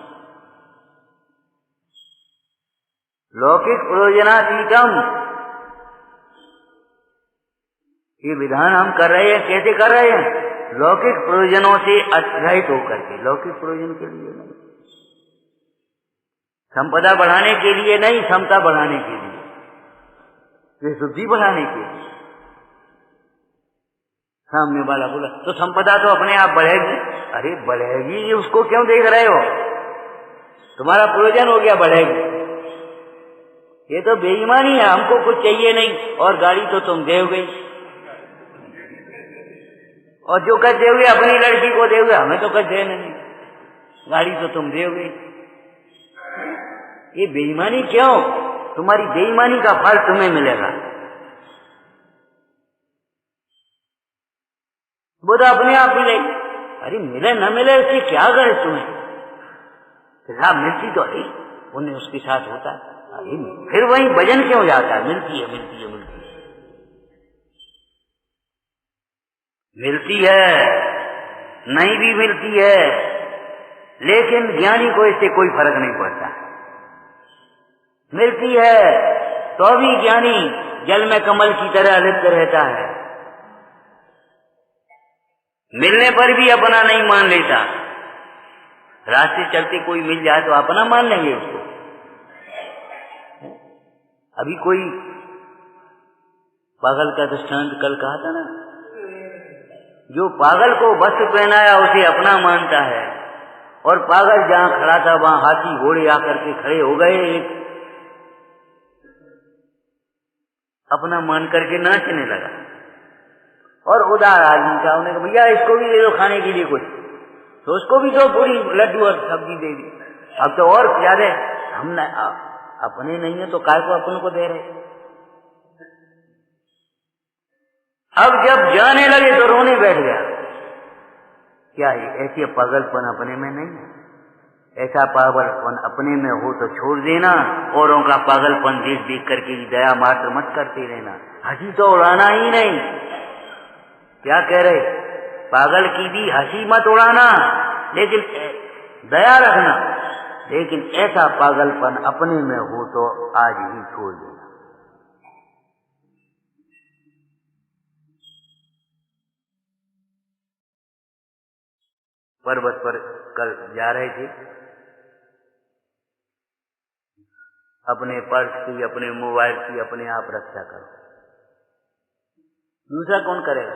लौकिक प्रयोजनातीतम ये विधान हम कर रहे हैं। कैसे कर रहे हैं? लौकिक प्रयोजनों से अतिरहित होकर के। लौकिक प्रयोजन के लिए नहीं, संपदा बढ़ाने के लिए नहीं, क्षमता बढ़ाने के लिए, शुद्धि बढ़ाने के लिए। सामने वाला बोला तो संपदा तो अपने आप बढ़ेगी। अरे बढ़ेगी, उसको क्यों देख रहे हो? तुम्हारा प्रयोजन हो गया बढ़ेगी। ये तो बेईमानी है। हमको कुछ चाहिए नहीं और गाड़ी तो तुम दोगे, और जो कर दोगे अपनी लड़की को दोगे, हमें तो कुछ देना नहीं, गाड़ी तो तुम दोगे। ये बेईमानी क्यों? तुम्हारी बेईमानी का फल तुम्हें मिलेगा। वो तो अपने आप मिलेगी। अरे मिले न मिले इससे क्या करे तुम्हें? साहब मिलती तो है, उन्हें उसके साथ होता है। अरे फिर वही भजन क्यों जाता है? मिलती है, मिलती है, मिलती है, मिलती है, नहीं भी मिलती है, लेकिन ज्ञानी को इससे कोई फर्क नहीं पड़ता। मिलती है तो भी ज्ञानी जल में कमल की तरह लिप्त रहता है, मिलने पर भी अपना नहीं मान लेता। रास्ते चलते कोई मिल जाए तो अपना मान लेंगे उसको। अभी कोई पागल का दृष्टांत कल कहा था ना, जो पागल को वस्त्र पहनाया उसे अपना मानता है, और पागल जहां खड़ा था वहां हाथी घोड़े आकर के खड़े हो गए, एक अपना मान करके नाचने लगा। और उदार आदमी था, उन्हें कहा भैया इसको भी दे दो खाने के लिए कुछ, तो उसको भी दो पूरी लड्डू और सब्जी दे दी। अब तो और ज्यादा हम अपने नहीं है तो काय को अपनों को दे रहे। अब जब जाने लगे तो रोने बैठ गया। क्या ऐसे पागलपन अपने में नहीं है? ऐसा पागलपन अपने में हो तो छोड़ देना, औरों का पागलपन देख देख करके दया मात्र मत करते रहना। हंसी तो उड़ाना ही नहीं। क्या कह रहे? पागल की भी हंसी मत उड़ाना, लेकिन दया रखना, लेकिन ऐसा पागलपन अपने में हो तो आज ही छोड़ देना। पर्वत पर कल जा रहे थे, अपने पर्स की, अपने मोबाइल की अपने आप रक्षा करो, दूसरा कौन करेगा?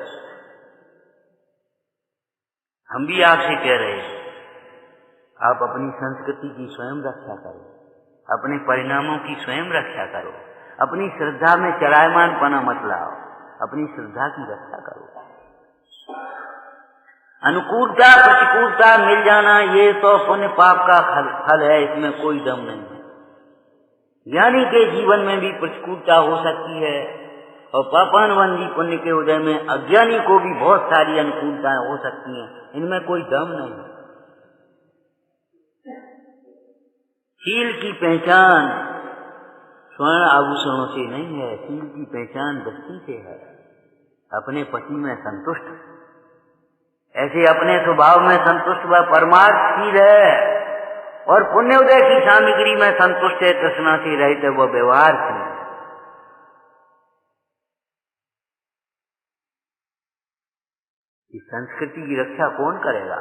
हम भी आपसे कह रहे हैं, आप अपनी संस्कृति की स्वयं रक्षा करो, अपने परिणामों की स्वयं रक्षा करो, अपनी श्रद्धा में चलायमानपना मत लाओ, अपनी श्रद्धा की रक्षा करो। अनुकूलता प्रतिकूलता मिल जाना ये तो पुण्य पाप का फल है, इसमें कोई दम नहीं है। ज्ञानी के जीवन में भी प्रतिकूलता हो सकती है, और पापानुबंधी पुण्य के उदय में अज्ञानी को भी बहुत सारी अनुकूलताएं हो सकती हैं, इनमें कोई दम नहीं है। शील की पहचान स्वर्ण आभूषणों से नहीं है, शील की पहचान दृष्टि से है। अपने पति में संतुष्ट, ऐसे अपने स्वभाव में संतुष्ट व परमार्थशील है, और पुण्योदय की सामग्री में संतुष्ट है, तृष्णा से रहित है, वह व्यवहारशील है। इस संस्कृति की रक्षा कौन करेगा?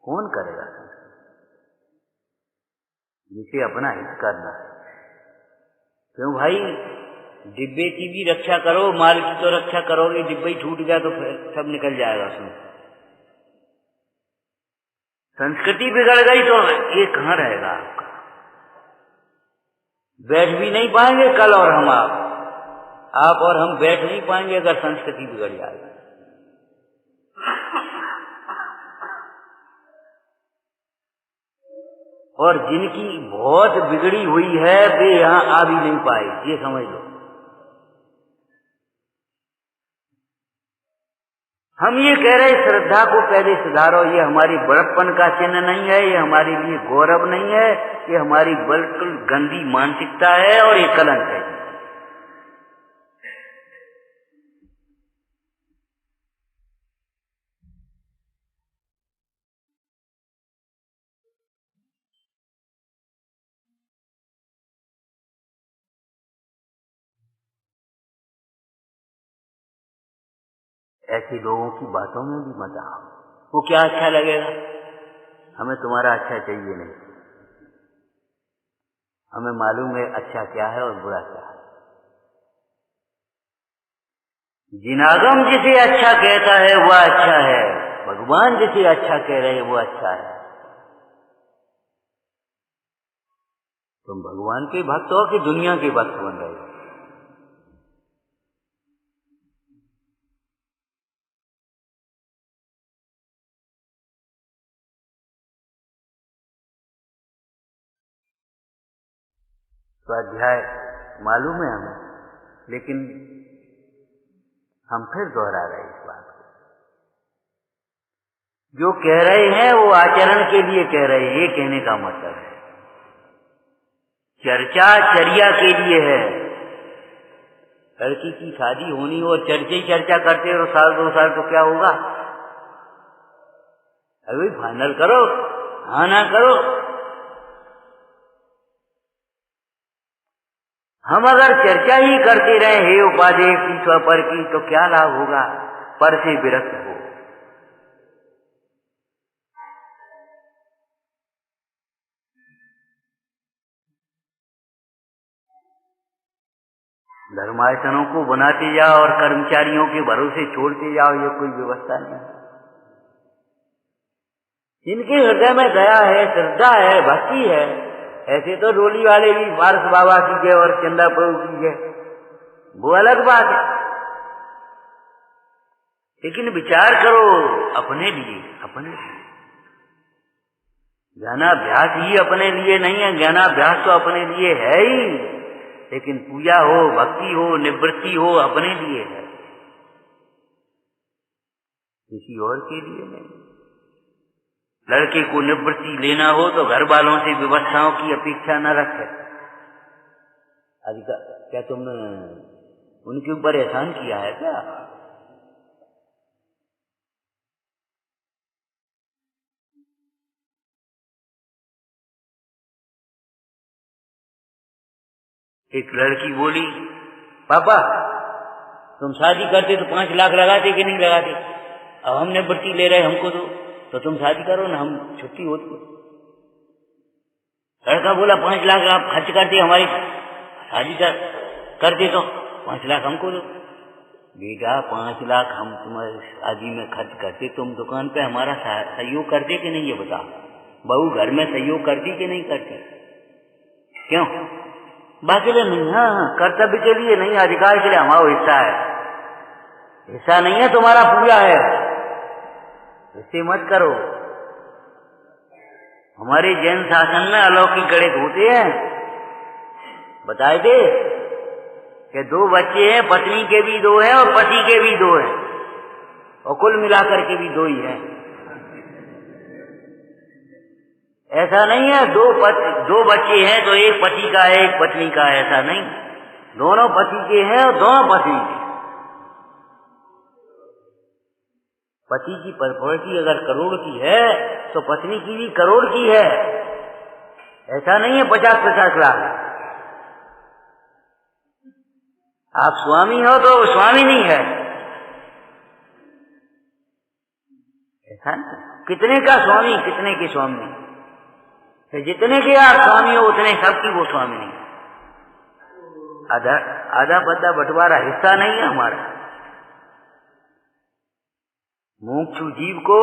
कौन करेगा? जिसे अपना हित करना है। क्यों भाई, डिब्बे की भी रक्षा करो, माल की तो रक्षा करोगे, डिब्बे ही टूट गया तो फिर सब निकल जाएगा उसमें। संस्कृति बिगड़ गई तो ये कहाँ रहेगा आपका? बैठ भी नहीं पाएंगे कल और हम आप और हम बैठ नहीं पाएंगे अगर संस्कृति बिगड़ जाएगी। और जिनकी बहुत बिगड़ी हुई है वे यहां आ भी नहीं पाए, ये समझ लो। हम ये कह रहे श्रद्धा को पहले सुधारो, ये हमारी बड़प्पन का चिन्ह नहीं है, ये हमारे लिए गौरव नहीं है, ये हमारी बिल्कुल गंदी मानसिकता है और ये कलंक है। ऐसे लोगों की बातों में भी मत आओ, वो क्या अच्छा लगेगा? हमें तुम्हारा अच्छा चाहिए नहीं, हमें मालूम है अच्छा क्या है और बुरा क्या है। जिनागम जिसे अच्छा कहता है वह अच्छा है, भगवान जिसे अच्छा कह रहे हैं वो अच्छा है। तुम भगवान के भक्त हो कि दुनिया के भक्त बन रहे हो? स्वाध्याय मालूम है हमें, लेकिन हम फिर दोहरा रहे इस बात को। जो कह रहे हैं वो आचरण के लिए कह रहे हैं, ये कहने का मतलब है। चर्चा चर्या के लिए है। लड़की की शादी होनी और चर्चे ही चर्चा करते हो साल दो साल तो क्या होगा? अभी फाइनल करो, हाँ ना करो। हम अगर चर्चा ही करते रहे हे उपादेय की स्वपर की, तो क्या लाभ होगा? पर से विरक्त हो। धर्मायतनों को बनाते जाओ और कर्मचारियों के भरोसे छोड़ते जाओ, ये कोई व्यवस्था नहीं। जिनके हृदय में दया है, श्रद्धा है, भक्ति है, ऐसे तो डोली वाले भी पारस बाबा की जय और चंदा प्रभु की जय, वो अलग बात है। लेकिन विचार करो अपने लिए, अपने लिए। ज्ञानाभ्यास ही अपने लिए नहीं है, ज्ञानाभ्यास तो अपने लिए है ही, लेकिन पूजा हो, भक्ति हो, निवृत्ति हो, अपने लिए है, किसी और के लिए नहीं। लड़के को निवृत्ति लेना हो तो घर वालों से व्यवस्थाओं की अपेक्षा न रखे। क्या तुमने उनके ऊपर एहसान किया है क्या? एक लड़की बोली, पापा तुम शादी करते तो 5 लाख लगाते कि नहीं लगाते? अब हम निवृत्ति ले रहे, हमको तो तुम शादी करो ना, हम छुट्टी होती। लड़का बोला 5 लाख आप खर्च करते, हमारी शादी करते तो 5 लाख हमको दो। बेटा 5 लाख हम तुम्हारी शादी में खर्च करते, तुम दुकान पे हमारा सहयोग करते कि नहीं, ये बताओ। बहू घर में सहयोग करती कि नहीं करती? क्यों? बाकी लिए नहीं, हाँ कर्तव्य के लिए नहीं, अधिकार के लिए हमारा हिस्सा है। हिस्सा नहीं है तुम्हारा, पूजा है, ऐसे मत करो। हमारे जैन शासन में अलौकिक गणित होते हैं, बताए थे कि 2 बच्चे हैं, पत्नी के भी 2 हैं और पति के भी 2 हैं, और कुल मिलाकर के भी 2 ही हैं। ऐसा नहीं है 2 बच्चे हैं तो एक पति का है, एक पत्नी का है, ऐसा नहीं। दोनों पति के हैं और दोनों पत्नी के। पति की प्रॉपर्टी अगर करोड़ की है तो पत्नी की भी करोड़ की है, ऐसा नहीं है 50-50 लाख। आप स्वामी हो तो स्वामी नहीं है, ऐसा नहीं। कितने का स्वामी, कितने के स्वामी? जितने के आप स्वामी हो उतने सबकी वो स्वामी नहीं। आधा पद्दा बंटवारा हिस्सा नहीं है हमारा। मुमुक्षु जीव को,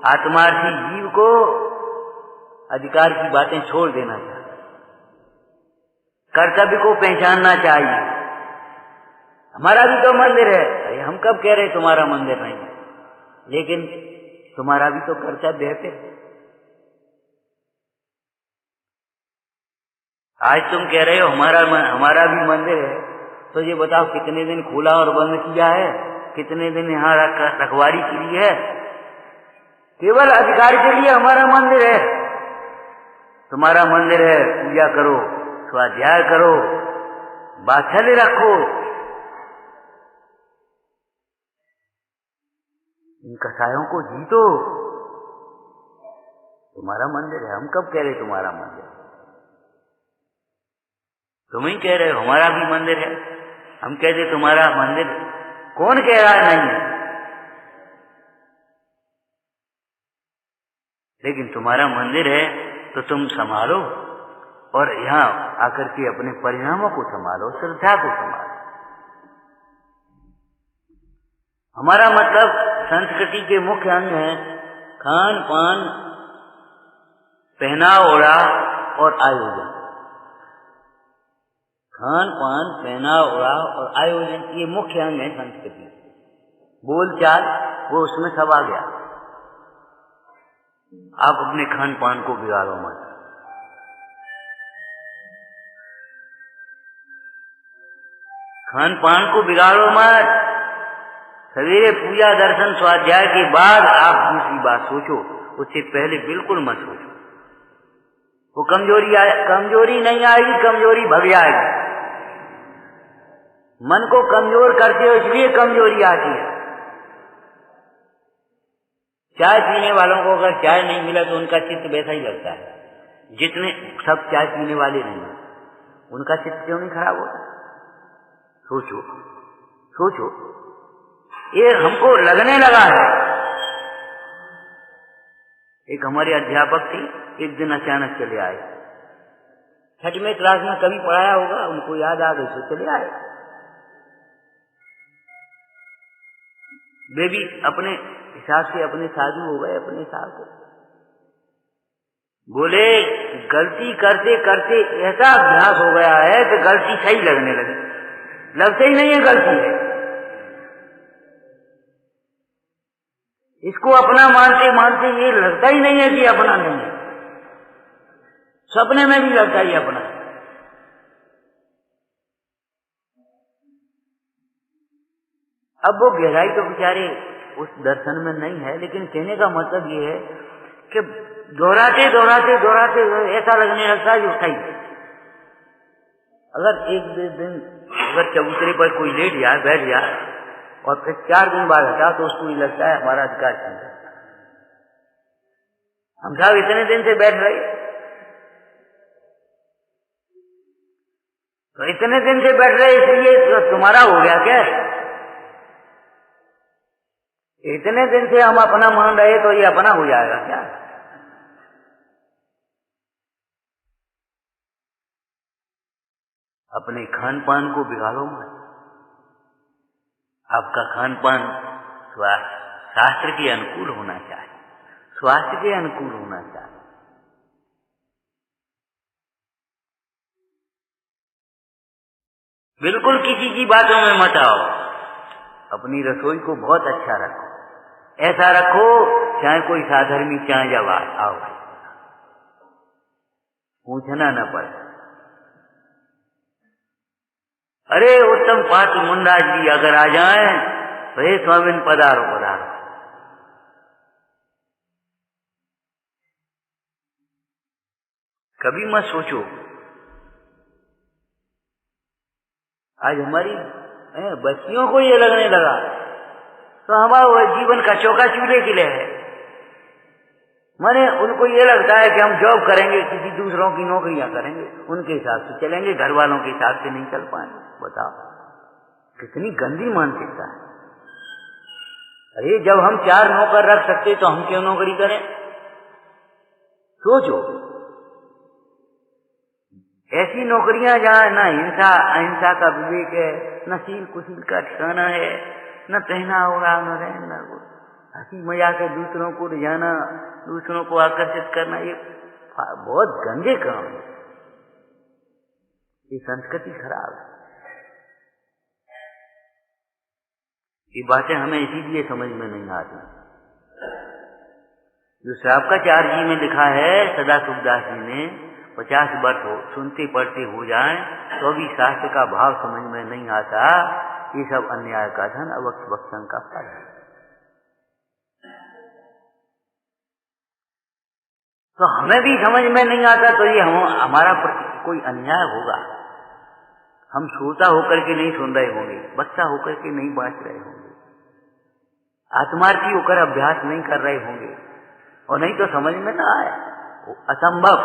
आत्मार्थी जीव को अधिकार की बातें छोड़ देना चाहिए, कर्तव्य को पहचानना चाहिए। हमारा भी तो मंदिर है, अरे हम कब कह रहे तुम्हारा मंदिर नहीं, लेकिन तुम्हारा भी तो कर्तव्य है। आज तुम कह रहे हो हमारा भी मंदिर है, तो ये बताओ कितने दिन खोला और बंद किया है, कितने दिन यहाँ रखवारी की ली है? केवल अधिकार के लिए हमारा मंदिर है। तुम्हारा मंदिर है, पूजा करो, स्वाध्याय करो, वात्सल्य रखो, इन कसायों को जीतो। तुम्हारा मंदिर है, हम कब कह रहे तुम्हारा मंदिर? तुम ही कह रहे हो हमारा भी मंदिर है, हम कहते तुम्हारा मंदिर। कौन कह रहा है नहीं है? लेकिन तुम्हारा मंदिर है तो तुम संभालो, और यहाँ आकर के अपने परिणामों को संभालो, श्रद्धा को संभालो। हमारा मतलब संस्कृति के मुख्य अंग है खान पान, पहनाव ओढ़ाव और आयोजन। खान पान, पहनाव ओढ़ाव और आयोजन, ये मुख्य अंग है संस्कृति। बोलचाल वो उसमें सब आ गया। आप अपने खान पान को बिगाड़ो मत। खान पान को बिगाड़ो मत। सवेरे पूजा दर्शन स्वाध्याय के बाद आप दूसरी बात सोचो, उससे पहले बिल्कुल मत सोचो। वो कमजोरी नहीं आएगी, कमजोरी भग जाएगी। मन को कमजोर करते हो इसलिए कमजोरी आती है। चाय पीने वालों को अगर चाय नहीं मिला तो उनका चित्त वैसा ही लगता है, जितने सब चाय पीने वाले नहीं। उनका चित्त क्यों नहीं खराब होता? सोचो सोचो, ये हमको लगने लगा है। एक हमारे अध्यापक थी, एक दिन अचानक चले आए। 6वीं क्लास में कभी पढ़ाया होगा, उनको याद आ गई तो चले आए। वे भी अपने हिसाब से अपने साधु हो गए, अपने हिसाब से बोले गलती करते करते ऐसा अभ्यास हो गया है कि गलती सही लगने लगी, लगते ही नहीं है गलती है। इसको अपना मानते मानते ये लगता ही नहीं है कि अपना नहीं है, सपने में भी लगता ही अपना। अब वो गहराई तो बेचारे उस दर्शन में नहीं है, लेकिन कहने का मतलब ये है कि दोहराते दोहराते दोहराते ऐसा लगने लगता है जो सही। अगर एक दिन अगर चबूतरे पर कोई लेट जाए, बैठ जाए और फिर 4 दिन बाद हटा तो उसको ये लगता है हमारा अधिकार छीन है। हम साहब इतने दिन से बैठ रहे, तो इतने दिन से बैठ रहे इसलिए तुम्हारा हो गया क्या? इतने दिन से हम अपना मान रहे तो ये अपना हो जाएगा क्या? अपने खान पान को बिगाड़ो मत। आपका खान पान शास्त्र के अनुकूल होना चाहिए, स्वास्थ्य के अनुकूल होना चाहिए। बिल्कुल किसी की बातों में मत आओ। अपनी रसोई को बहुत अच्छा रखो, ऐसा रखो चाहे कोई साधर्मी चाहे जब आओ, पूछना न पड़े। अरे उत्तम पात्र मुंडाज भी अगर आ जाए तो हे स्वामिन पधारो पधारो। कभी मत सोचो आज हमारी बच्चियों को ये लगने लगा तो हमारा जीवन का चौका चूल्हे के लिए है। माने उनको ये लगता है कि हम जॉब करेंगे, किसी दूसरों की नौकरियां करेंगे, उनके हिसाब से चलेंगे, घर वालों के हिसाब से नहीं चल पाएंगे। बताओ कितनी गंदी मानसिकता है। अरे जब हम 4 नौकर रख सकते तो हम क्यों नौकरी करें? सोचो, ऐसी नौकरियां जहाँ न हिंसा अहिंसा का विवेक है, न शील कुशील का ठिकाना है, न पहना ओढ़ा, न रहना, हंसी मजाक के दूसरों को रिझाना, दूसरों को आकर्षित करना, ये बहुत गंदे काम है। ये संस्कृति खराब है। ये बातें हमें इसीलिए समझ में नहीं आती। जो श्रावकाचार्य जी में लिखा है, सदा सुखदास जी ने 50 वर्ष सुनते पढ़ते हो जाए तो भी शास्त्र का भाव समझ में नहीं आता। ये सब अन्याय का धन, अवक्त भक्षण का फल है। तो हमें भी समझ में नहीं आता तो ये हमारा कोई अन्याय होगा। हम श्रोता होकर के नहीं सुन रहे होंगे, बच्चा होकर के नहीं बांट रहे होंगे, आत्मार्थी होकर अभ्यास नहीं कर रहे होंगे, और नहीं तो समझ में ना आए, असंभव।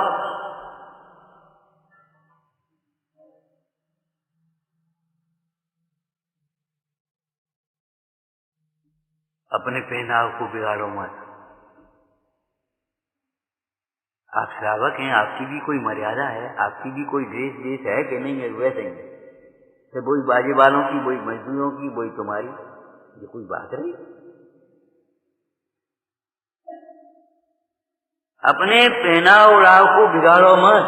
अपने पहनाव को बिगाड़ो मत। आप श्रावक हैं, आपकी भी कोई मर्यादा है, आपकी भी कोई देश है कि नहीं है? वैसे ही तो वही बाजे वालों की, वही मजदूरों की, वही तुम्हारी, ये कोई बात रही? अपने पहनाव ओढ़ाव को बिगाड़ो मत।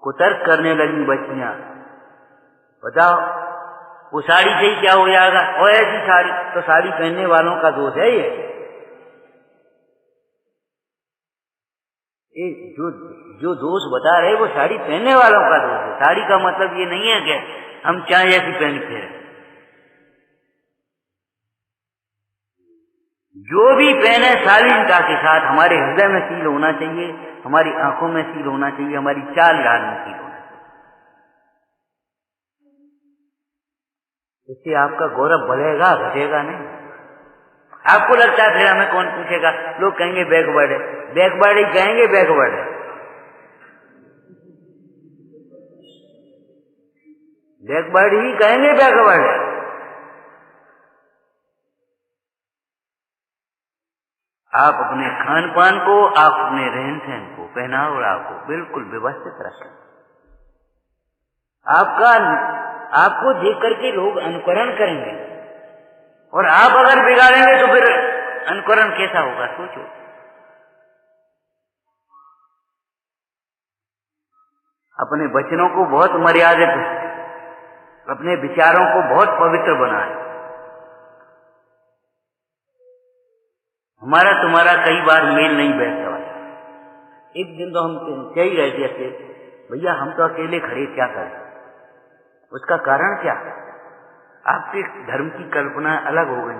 कुतर्क करने लगी बच्चियां, बताओ वो साड़ी से ही क्या हो जाएगा? और ऐसी साड़ी तो साड़ी पहनने वालों का दोष है। ये जो दोष बता रहे वो साड़ी पहनने वालों का दोष है। साड़ी का मतलब ये नहीं है कि हम चाहे ऐसी पहन फिरें। जो भी पहने शालीनता के साथ, हमारे हृदय में सील होना चाहिए, हमारी आंखों में सील होना चाहिए, हमारी चाल ढाल में सील होना चाहिए। इससे आपका गौरव बढ़ेगा, घटेगा नहीं। आपको लगता है फिर हमें कौन पूछेगा? लोग कहेंगे बैकवर्ड है, बैकवर्ड ही कहेंगे, बैकवर्ड है। बैकवर्ड ही कहेंगे, बैकवर्ड है। आप अपने खान पान को, आप अपने रहन सहन को, पहनाव ओढ़ाव को बिल्कुल व्यवस्थित रखें। आपको देख करके लोग अनुकरण करेंगे, और आप अगर बिगाड़ेंगे तो फिर अनुकरण कैसा होगा, सोचो। अपने वचनों को बहुत मर्यादित, अपने विचारों को बहुत पवित्र बनाएं। हमारा तुम्हारा कई बार मेल नहीं बैठता। एक दिन तो हम कह ही रहे थे अकेले, भैया हम तो अकेले खड़े क्या करें। उसका कारण क्या? आपके धर्म की कल्पना अलग हो गई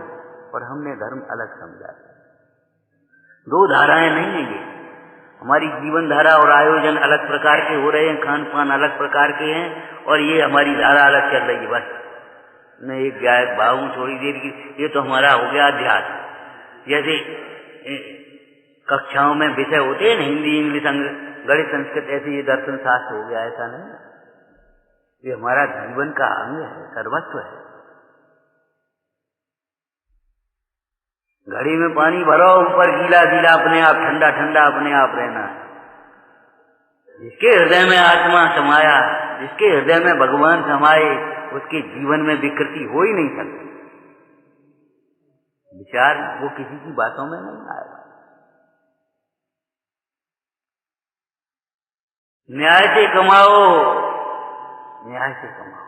और हमने धर्म अलग समझा। दो धाराएं नहीं है ये। हमारी जीवन धारा और आयोजन अलग प्रकार के हो रहे हैं, खान पान अलग प्रकार के हैं, और ये हमारी धारा अलग चल रही है। बस मैं एक गायक भाव हूं थोड़ी देर की, ये तो हमारा हो गया अध्यात्म। जैसे कक्षाओं में विषय होते हैं ना, हिंदी, इंग्लिश, गणित, संस्कृत, ऐसे ये दर्शन शास्त्र हो गया, ऐसा नहीं। ये हमारा जीवन का अंग है, सर्वस्व है। घड़ी में पानी भरो, ऊपर गीला गीला, अपने आप ठंडा ठंडा अपने आप रहना। जिसके हृदय में आत्मा समाया, जिसके हृदय में भगवान समाये, उसके जीवन में विकृति हो ही नहीं सकती। विचार वो किसी की बातों में नहीं आएगा। न्याय से कमाओ, न्याय से कमाओ,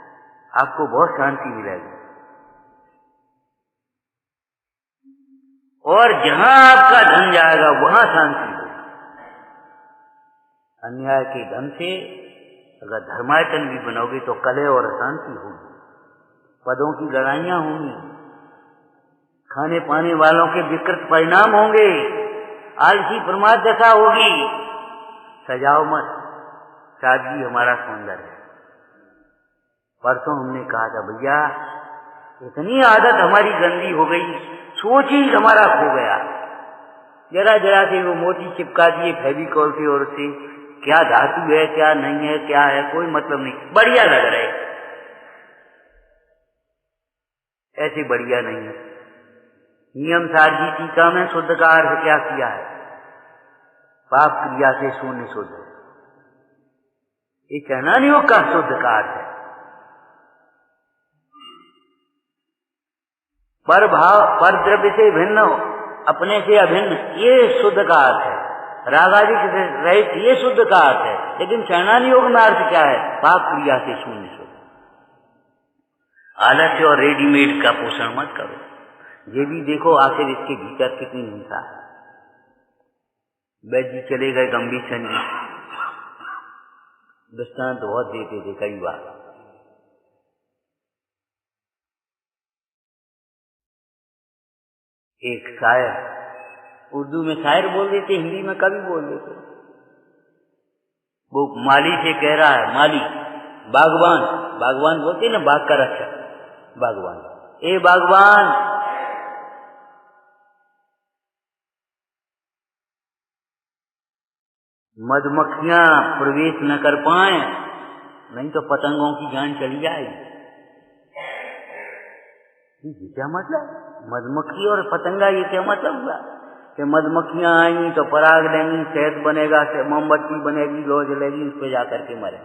आपको बहुत शांति मिलेगी। और जहां आपका धन जाएगा वहां शांति होगी। अन्याय के धन से अगर धर्मायतन भी बनोगे तो कलह और अशांति होगी, पदों की लड़ाइयां होंगी, खाने पाने वालों के विकृत परिणाम होंगे, आलसी प्रमाद दशा होगी। सजाओ मत, सादगी हमारा सौंदर्य है। परसों हमने कहा था भैया इतनी आदत हमारी गंदी हो गई, सोच ही हमारा खो गया। जरा जरा से वो मोती चिपका दिए फेविकॉल से, और उससे क्या धातु है क्या नहीं है क्या है कोई मतलब नहीं, बढ़िया लग रहे, ऐसे बढ़िया नहीं है। नियम सारगी टीका में शुद्ध का अर्थ क्या किया है? पाप क्रिया से शून्य शुद्ध। ये कहना नहीं हो का शुद्ध का अर्थ है। पर भाव, पर द्रव्य से भिन्न, अपने से अभिन्न, ये शुद्ध का अर्थ है। रागादि से रहित, ये शुद्ध का अर्थ है। लेकिन शरणानी योग में अर्थ क्या है? पाप क्रिया से शून्य शुद्ध। आलस्य और रेडीमेड का पोषण मत करो। ये भी देखो आखिर इसके भीतर कितनी हिंसा है। वैद्य जी चले गए गंभीर संगीत, दृष्टांत बहुत देते थे कई बार। एक शायर, उर्दू में शायर बोल देते, हिंदी में कवि बोल देते। वो माली से कह रहा है, माली बागवान, बागवान बोलते ना, बाग का रक्षक, बागवान, ए बागवान मधुमक्खियां प्रवेश न कर पाए, नहीं तो पतंगों की जान चली जाएगी। ये क्या मतलब? मधुमक्खी और पतंगा, ये क्या मतलब हुआ कि मधुमक्खियां आएंगी तो पराग लेंगी, शहद बनेगा, मोमबत्ती बनेगी, लौ जलेगी, उस पर जाकर के मरे।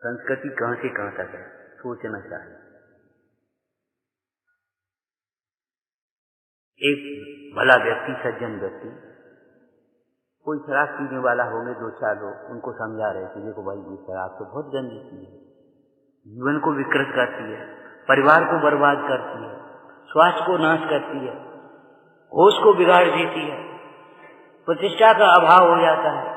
संस्कृति कहां से कहां तक है, सोचना चाहिए। एक भला व्यक्ति, सज्जन व्यक्ति, कोई शराब पीने वाला होंगे, दो चार लोग उनको समझा रहे थे, देखो भाई ये शराब तो बहुत गंदी चीज है, जीवन को विकृत करती है, परिवार को बर्बाद करती है, स्वास्थ्य को नाश करती है, होश को बिगाड़ देती है, प्रतिष्ठा का अभाव हो जाता है।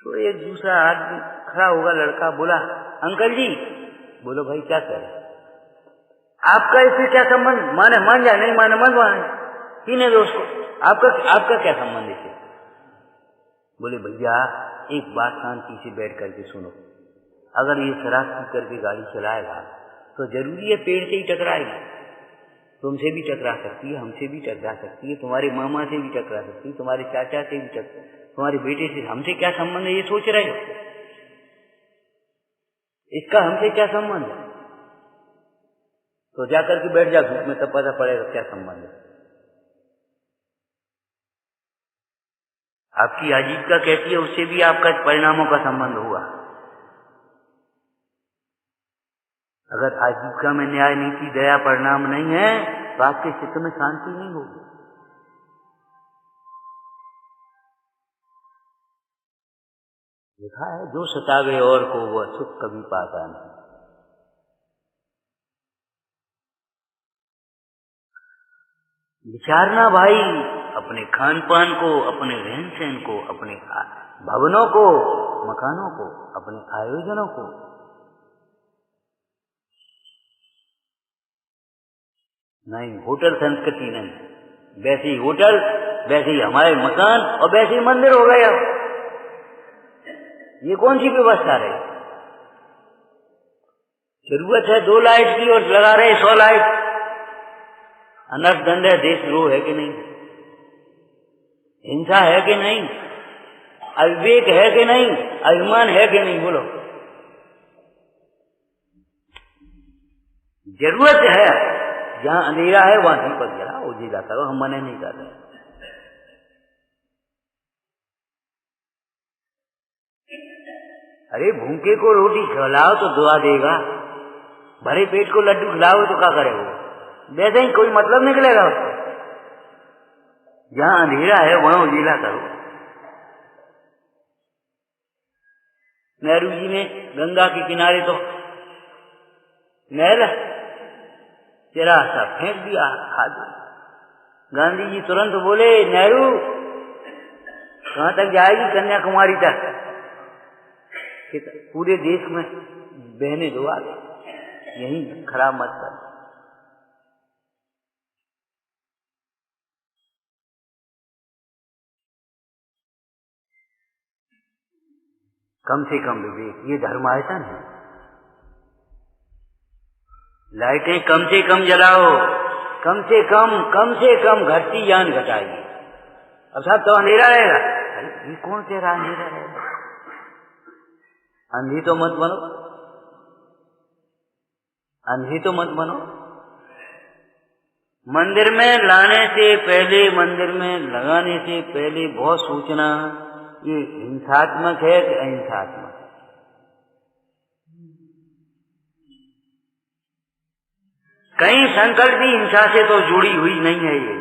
तो एक दूसरा आदमी खड़ा होगा, लड़का बोला, अंकल जी। बोलो भाई क्या करें, आपका इससे क्या संबंध? माने मान जाए, नहीं माने मत माने, पीने दो उसको, आपका क्या संबंध इससे? बोले भैया एक बात शांति से बैठ करके सुनो, अगर ये शराब पी करके गाड़ी चलाएगा तो जरूरी है पेड़ से ही टकराएगा, तुमसे भी टकरा सकती है, हमसे भी टकरा सकती है, तुम्हारे मामा से भी टकरा सकती है, तुम्हारे चाचा से भी टकरा, तुम्हारे बेटे से। हमसे क्या संबंध है ये सोच रहे हो? इसका हमसे क्या संबंध है? तो जाकर के बैठ जा धूप में, तब पता पड़ेगा क्या संबंध है। आपकी आजीविका कहती है उससे भी आपका परिणामों का संबंध हुआ। अगर आजीविका में न्याय नीति दया परिणाम नहीं है तो आपके चित्त में शांति नहीं होगी। लिखा है, जो सतावे और को वह सुख कभी पाता नहीं। विचारना भाई, अपने खान पान को, अपने रहन सहन को, अपने भवनों को, मकानों को, अपने आयोजनों को। नहीं, होटल संस्कृति नहीं, वैसे ही होटल, वैसे ही हमारे मकान और वैसे ही मंदिर हो गए। अब ये कौन सी व्यवस्था रही? जरूरत है 2 लाइट की और लगा रहे 100 लाइट। अनर्थ दंड है, देशद्रोह है कि नहीं? हिंसा है कि नहीं? अविवेक है कि नहीं? अभिमान है कि नहीं? बोलो। जरूरत है, जहां अंधेरा है वहां दीपक जलाओ, उजिला करो, हम मना नहीं कर रहे। अरे भूखे को रोटी खिलाओ तो दुआ देगा, भरे पेट को लड्डू खिलाओ तो क्या करेगा? वैसे ही कोई मतलब निकलेगा उसको। जहां अंधेरा है वहां उजिला करो। नेहरू जी ने गंगा के किनारे तो महल तेरा सा फेंक दिया खाद। गांधी जी तुरंत बोले, नेहरू कहां तक जाएगी? कन्याकुमारी तक। पूरे देश में बहने दो आगे, यही खराब मत कर। कम से कम विवेक, ये धर्मायतन है। लाइटें कम से कम जलाओ, कम से कम घटती जान घटाइए। अब साहब तो अंधेरा रहेगा। अरे ये कौन कह रहा अंधेरा रहेगा? अंधी तो मत बनो, अंधी तो मत बनो। मंदिर में लाने से पहले, मंदिर में लगाने से पहले बहुत सोचना, ये हिंसात्मक है कि अहिंसात्मक है। कहीं संकल्प भी हिंसा से तो जुड़ी हुई नहीं है ये,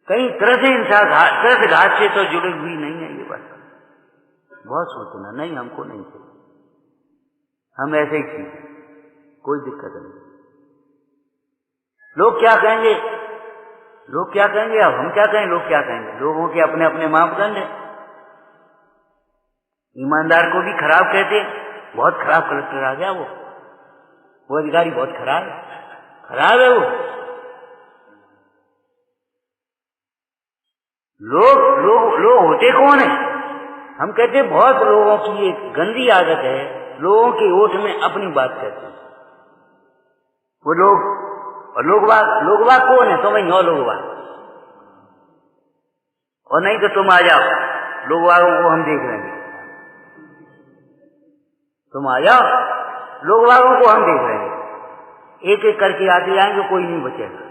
कहीं त्रस घात से तो जुड़ी हुई नहीं है ये। बस बहुत सोचना, नहीं हमको नहीं चाहिए, हम ऐसे ही ठीक है, कोई दिक्कत नहीं। लोग क्या कहेंगे, लोग क्या कहेंगे? अब हम क्या कहें, लोग क्या कहेंगे? लोगों के अपने अपने मापदंड है। ईमानदार को भी खराब कहते, बहुत खराब कलेक्टर आ गया वो अधिकारी बहुत खराब है वो। लोग होते कौन है? हम कहते हैं बहुत लोगों की एक गंदी आदत है, लोगों के ओठ में अपनी बात कहते हैं वो लोग। और लोगवाग कौन है? तो वही हो लोगवाग, और नहीं तो तुम आ जाओ, लोगवागों को हम देख लेंगे। तुम आ जाओ, लोगवागों को हम देख लेंगे। एक एक करके आते जाएंगे, कोई नहीं बचेगा।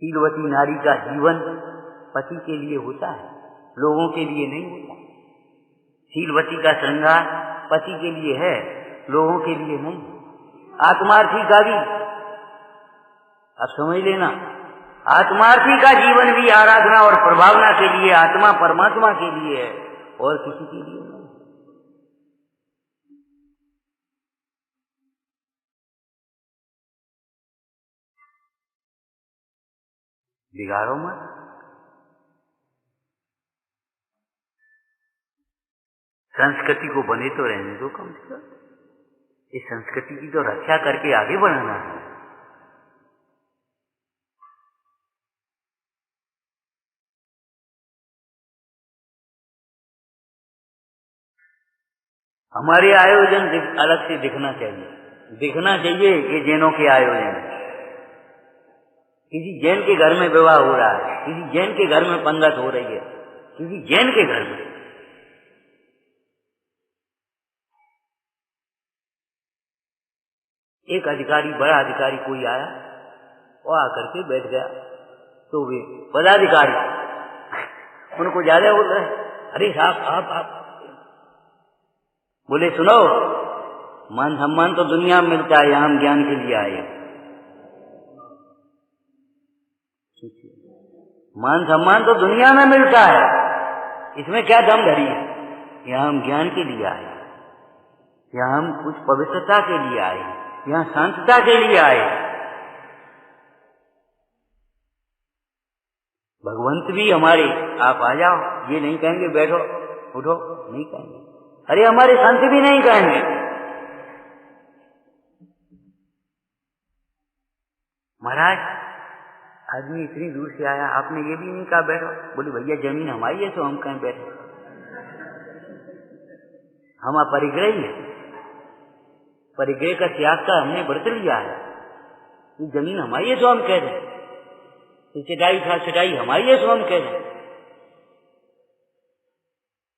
शीलवती नारी का जीवन पति के लिए होता है, लोगों के लिए नहीं होता। शीलवती का श्रृंगार पति के लिए है, लोगों के लिए नहीं। आत्मार्थी का भी, अब समझ लेना, आत्मार्थी का जीवन भी आराधना और प्रभावना के लिए, आत्मा परमात्मा के लिए है और किसी के लिए नहीं। बिगाड़ो मत। संस्कृति को बने तो रहने दो कम से कम। इस संस्कृति की तो रक्षा करके आगे बढ़ाना है। हमारे आयोजन अलग से दिखना चाहिए कि जैनों के आयोजन है। किसी जैन के घर में विवाह हो रहा है, किसी जैन के घर में पंगत हो रही है, किसी जैन के घर में। एक अधिकारी, बड़ा अधिकारी कोई आया और आकर के बैठ गया, तो वे पदाधिकारी उनको ज्यादा बोल रहे, अरे साहब आप बोले सुनो, मान सम्मान तो दुनिया में मिलता है, यहाँ हम ज्ञान के लिए आए। मान सम्मान तो दुनिया में मिलता है, इसमें क्या दम धरी है? यहाँ हम ज्ञान के लिए आए, यहाँ हम कुछ पवित्रता के लिए आए, यहाँ शांतता के लिए आए। भगवंत भी हमारे, आप आ जाओ, ये नहीं कहेंगे बैठो उठो, नहीं कहेंगे। अरे हमारे संत भी नहीं कहेंगे। महाराज आदमी इतनी दूर से आया, आपने ये भी नहीं कहा बैठो। बोले भैया जमीन हमारी है तो हम कहीं बैठे, हम अपरिग्रही है, परिग्रह का त्याग का हमने व्रत लिया है। ये जमीन हमारी है तो हम कह रहे, चटाई था चटाई हमारी है तो हम कह रहे।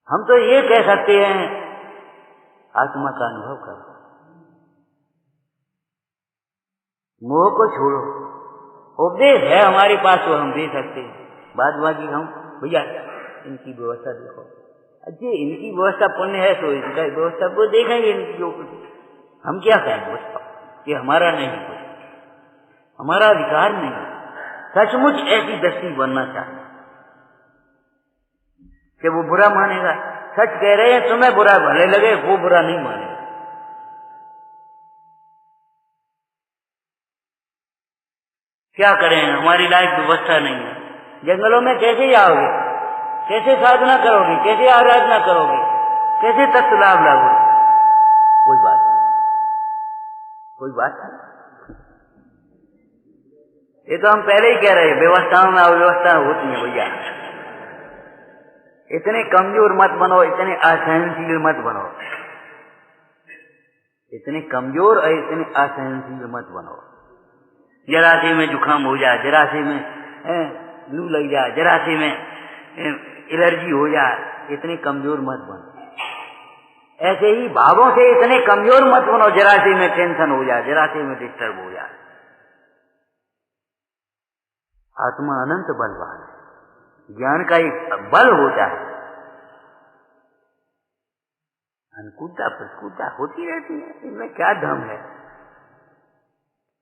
हम तो ये कह सकते हैं आत्मा का अनुभव कर, मोह को छोड़ो। उपदेश है हमारे पास तो हम दे सकते हैं, बाद बाकी हम भैया इनकी व्यवस्था देखो, अच्छी इनकी व्यवस्था पुण्य है तो इनका व्यवस्था वो देखेंगे, इनकी जो कुछ हम क्या कहेंगे उसका, ये हमारा नहीं, कुछ हमारा अधिकार नहीं। सचमुच ऐसी दृष्टि बनना चाहिए कि वो बुरा मानेगा। सच कह रहे हैं तुम्हें बुरा भले लगे, वो बुरा नहीं मानेगा। क्या करें, हमारी लायक व्यवस्था नहीं है। जंगलों में कैसे जाओगे, कैसे साधना करोगे, कैसे आराधना करोगे, कैसे तत्व लाभ लोगे? कोई बात नहीं। ये तो हम पहले ही कह रहे हैं, व्यवस्थाओं में अव्यवस्था होती है भैया। इतने कमजोर मत बनो, इतने असहनशील मत बनो, इतने कमजोर और इतने असहनशील मत बनो। जरा से में जुकाम हो जाए, जरा से में लू लग जाए, जरा से में एलर्जी हो जाए, इतने कमजोर मत बनो। ऐसे ही भावों से इतने कमजोर मत बनो, जरा से में टेंशन हो जाए, जरा से में डिस्टर्ब हो जाए। आत्मा अनंत बलवान है, ज्ञान का एक बल होता है। अनुकूलता प्रतिकूलता होती रहती है, इनमें क्या दम है?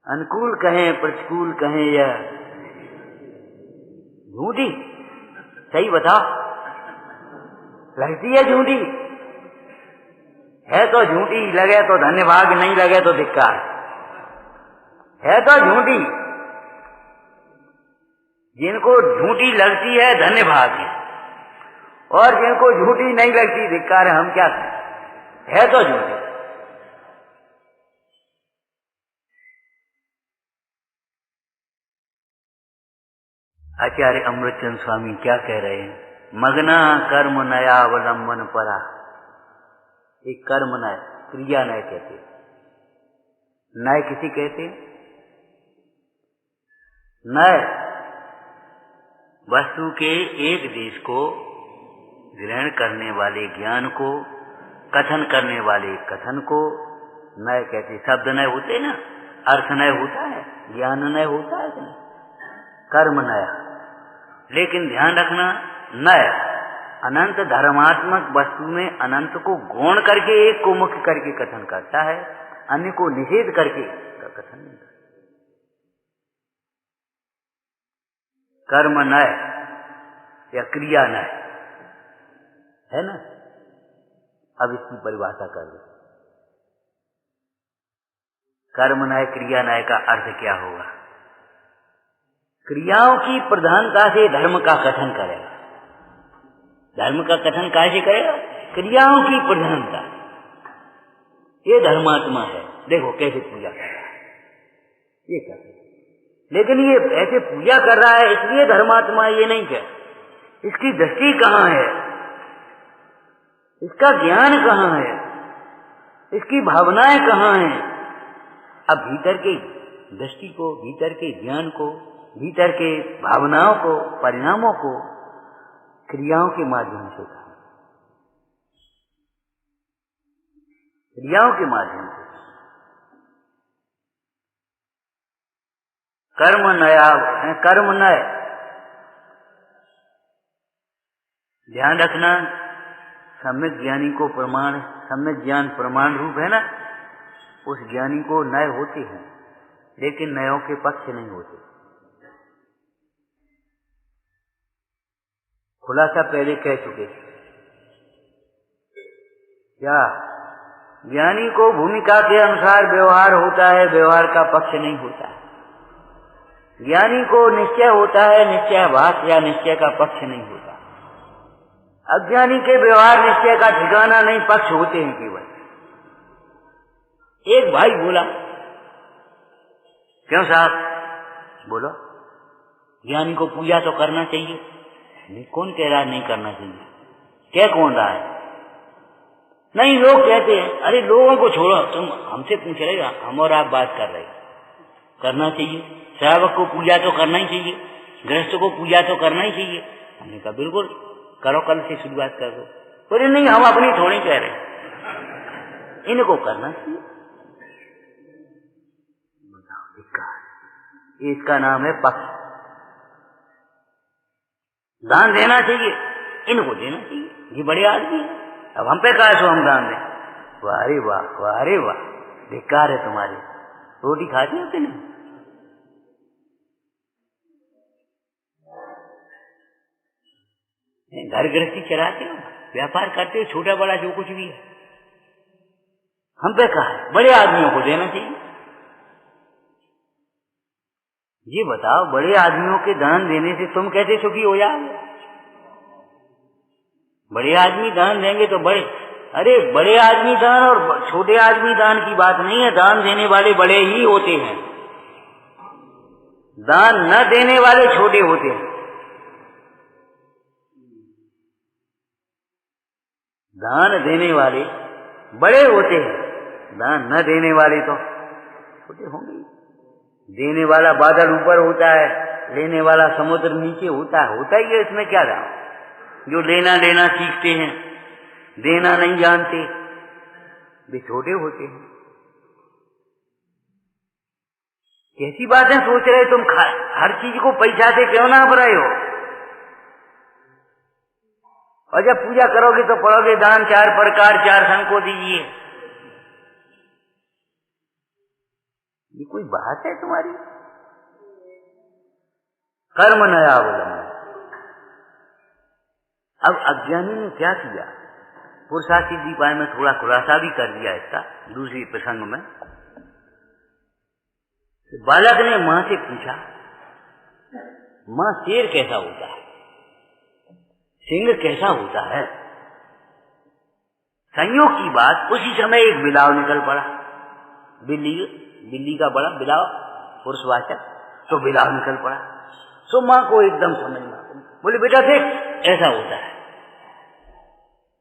अनुकूल कहें प्रतिकूल कहें या झूठी, सही बताओ, लगती है झूठी है तो झूठी, लगे तो धन्यवाद, नहीं लगे तो धिक्कार है तो झूठी। जिनको झूठी लगती है धन्यवाद है, और जिनको झूठी नहीं लगती धिक्कार है। हम क्या करें, है तो झूठी। आचार्य अमृतचंद स्वामी क्या कह रहे हैं? मग्ना कर्म नयावलंबन परा। एक कर्म नय, क्रिया नय कहते, नय किसी कहते, नय वस्तु के एक देश को ग्रहण करने वाले ज्ञान को, कथन करने वाले कथन को नय कहते। शब्द नय होते ना, अर्थ नय होता है, ज्ञान नय होता है, कर्म नया। लेकिन ध्यान रखना, नय अनंत धर्मात्मक वस्तु में अनंत को गौण करके एक को मुख्य करके कथन करता है, अन्य को निषेध करके कथन नहीं करता। कर्म नय या क्रिया नय है ना। अब इसकी परिभाषा कर दो, कर्म नय क्रिया नय का अर्थ क्या होगा? क्रियाओं की प्रधानता से धर्म का कथन करेगा। धर्म का कथन कैसे करेगा? क्रियाओं की प्रधानता। ये धर्मात्मा है, देखो कैसे पूजा कर रहा है, ये कर, लेकिन ये ऐसे पूजा कर रहा है इसलिए धर्मात्मा ये नहीं कह। इसकी दृष्टि कहाँ है, इसका ज्ञान कहाँ है, इसकी भावनाएं कहाँ हैं? अब भीतर के दृष्टि को, भीतर के ज्ञान को, भीतर के भावनाओं को, परिणामों को क्रियाओं के माध्यम से था, क्रियाओं के माध्यम से। कर्म नया, कर्म नय, ध्यान रखना। सम्यक ज्ञानी को प्रमाण, सम्यक ज्ञान प्रमाण रूप है ना, उस ज्ञानी को नय होते हैं, लेकिन नयों के पक्ष नहीं होते। खुलासा पहले कह चुके थे क्या? ज्ञानी को भूमिका के अनुसार व्यवहार होता है, व्यवहार का पक्ष नहीं होता। ज्ञानी को निश्चय होता है, निश्चयाभास या निश्चय का पक्ष नहीं होता। अज्ञानी के व्यवहार निश्चय का ठिकाना नहीं, पक्ष होते हैं केवल। एक भाई बोला, क्यों साहब? बोलो, ज्ञानी को पूजा तो करना चाहिए। नहीं, कौन कह रहा है नहीं करना चाहिए? क्या कौन रहा है? नहीं, लोग कहते हैं। अरे लोगों को छोड़ो, तुम हमसे पूछ रहे हो, हम और आप बात कर रहे हैं। करना चाहिए, श्रावक को पूजा तो करना ही चाहिए, गृहस्थ को पूजा तो करना ही चाहिए। हमने कहा बिल्कुल करो, कल से शुरुआत कर दो। बोले नहीं, हम अपनी थोड़ी कह रहे, इनको करना चाहिए। इसका नाम है पक्ष। दान देना चाहिए, इनको देना चाहिए, ये बड़े आदमी है, अब हम पे कहा सो हम दान दें। वाह वाह, वाह वाह, धिक्कार है तुम्हारे। रोटी खाती हो कि नहीं? घर गृहस्थी चलाते हो, व्यापार करते हो, छोटा बड़ा जो कुछ भी है, हम पे कहा है बड़े आदमियों को देना चाहिए। ये बताओ, बड़े आदमियों के दान देने से तुम कैसे सुखी हो जाओगे? बड़े आदमी दान देंगे तो बड़े, अरे बड़े आदमी दान और छोटे आदमी दान की बात नहीं है। दान देने वाले बड़े ही होते हैं, दान न देने वाले छोटे होते हैं। दान देने वाले बड़े होते हैं, दान न देने वाले तो छोटे होंगे। देने वाला बादल ऊपर होता है, लेने वाला समुद्र नीचे होता है, होता ही है, इसमें क्या रहा। जो लेना लेना सीखते हैं, देना नहीं जानते, वे छोटे होते हैं। कैसी बातें सोच रहे तुम? हर चीज को पैसा से क्यों ना भर रहे हो? और जब पूजा करोगे तो पढ़ोगे दान 4 प्रकार 4 संघ को दीजिए। ये कोई बात है तुम्हारी? कर्म नयावलंबन। अब अज्ञानी ने क्या किया? पुरुषार्थी दीपाय में थोड़ा खुलासा भी कर दिया इसका दूसरी प्रसंग में। बालक ने मां से पूछा, मां शेर कैसा होता है, सिंह कैसा होता है? संयोग की बात, उसी समय एक बिलाव निकल पड़ा। बिल्ली का बड़ा बिलाव, पुरुषवाचक, तो बिलाव निकल पड़ा। सो मां को एकदम समझ में, बोले बेटा देख ऐसा होता है,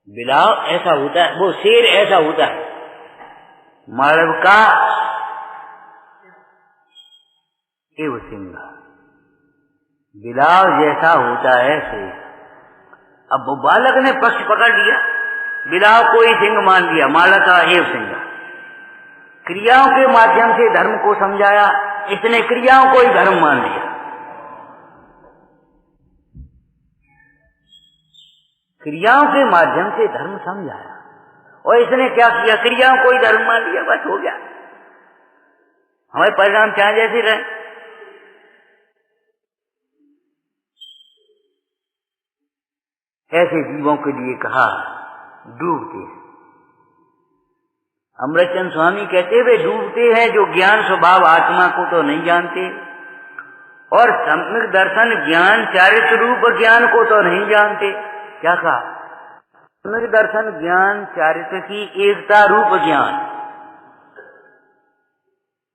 बिलाव ऐसा होता है, वो शेर ऐसा होता है। मानव का एवं सिंह, बिलाव जैसा होता है शेर। अब वो बालक ने पक्ष पकड़ लिया, बिलाव को ही सिंह मान लिया, मालक का एवं सिंह। क्रियाओं के माध्यम से धर्म को समझाया, इसने क्रियाओं को ही धर्म मान लिया। क्रियाओं के माध्यम से धर्म समझाया और इसने क्या किया? क्रियाओं को ही धर्म मान लिया, बस हो गया। हमारे परिणाम चाहे जैसे रहे। ऐसे जीवों के लिए कहा डूबते हैं। अमृतचंद स्वामी कहते वे डूबते हैं जो ज्ञान स्वभाव आत्मा को तो नहीं जानते और सम्यक दर्शन ज्ञान चारित्र रूप ज्ञान को तो नहीं जानते। क्या कहा? सम्यक दर्शन ज्ञान चारित्र की एकता रूप ज्ञान।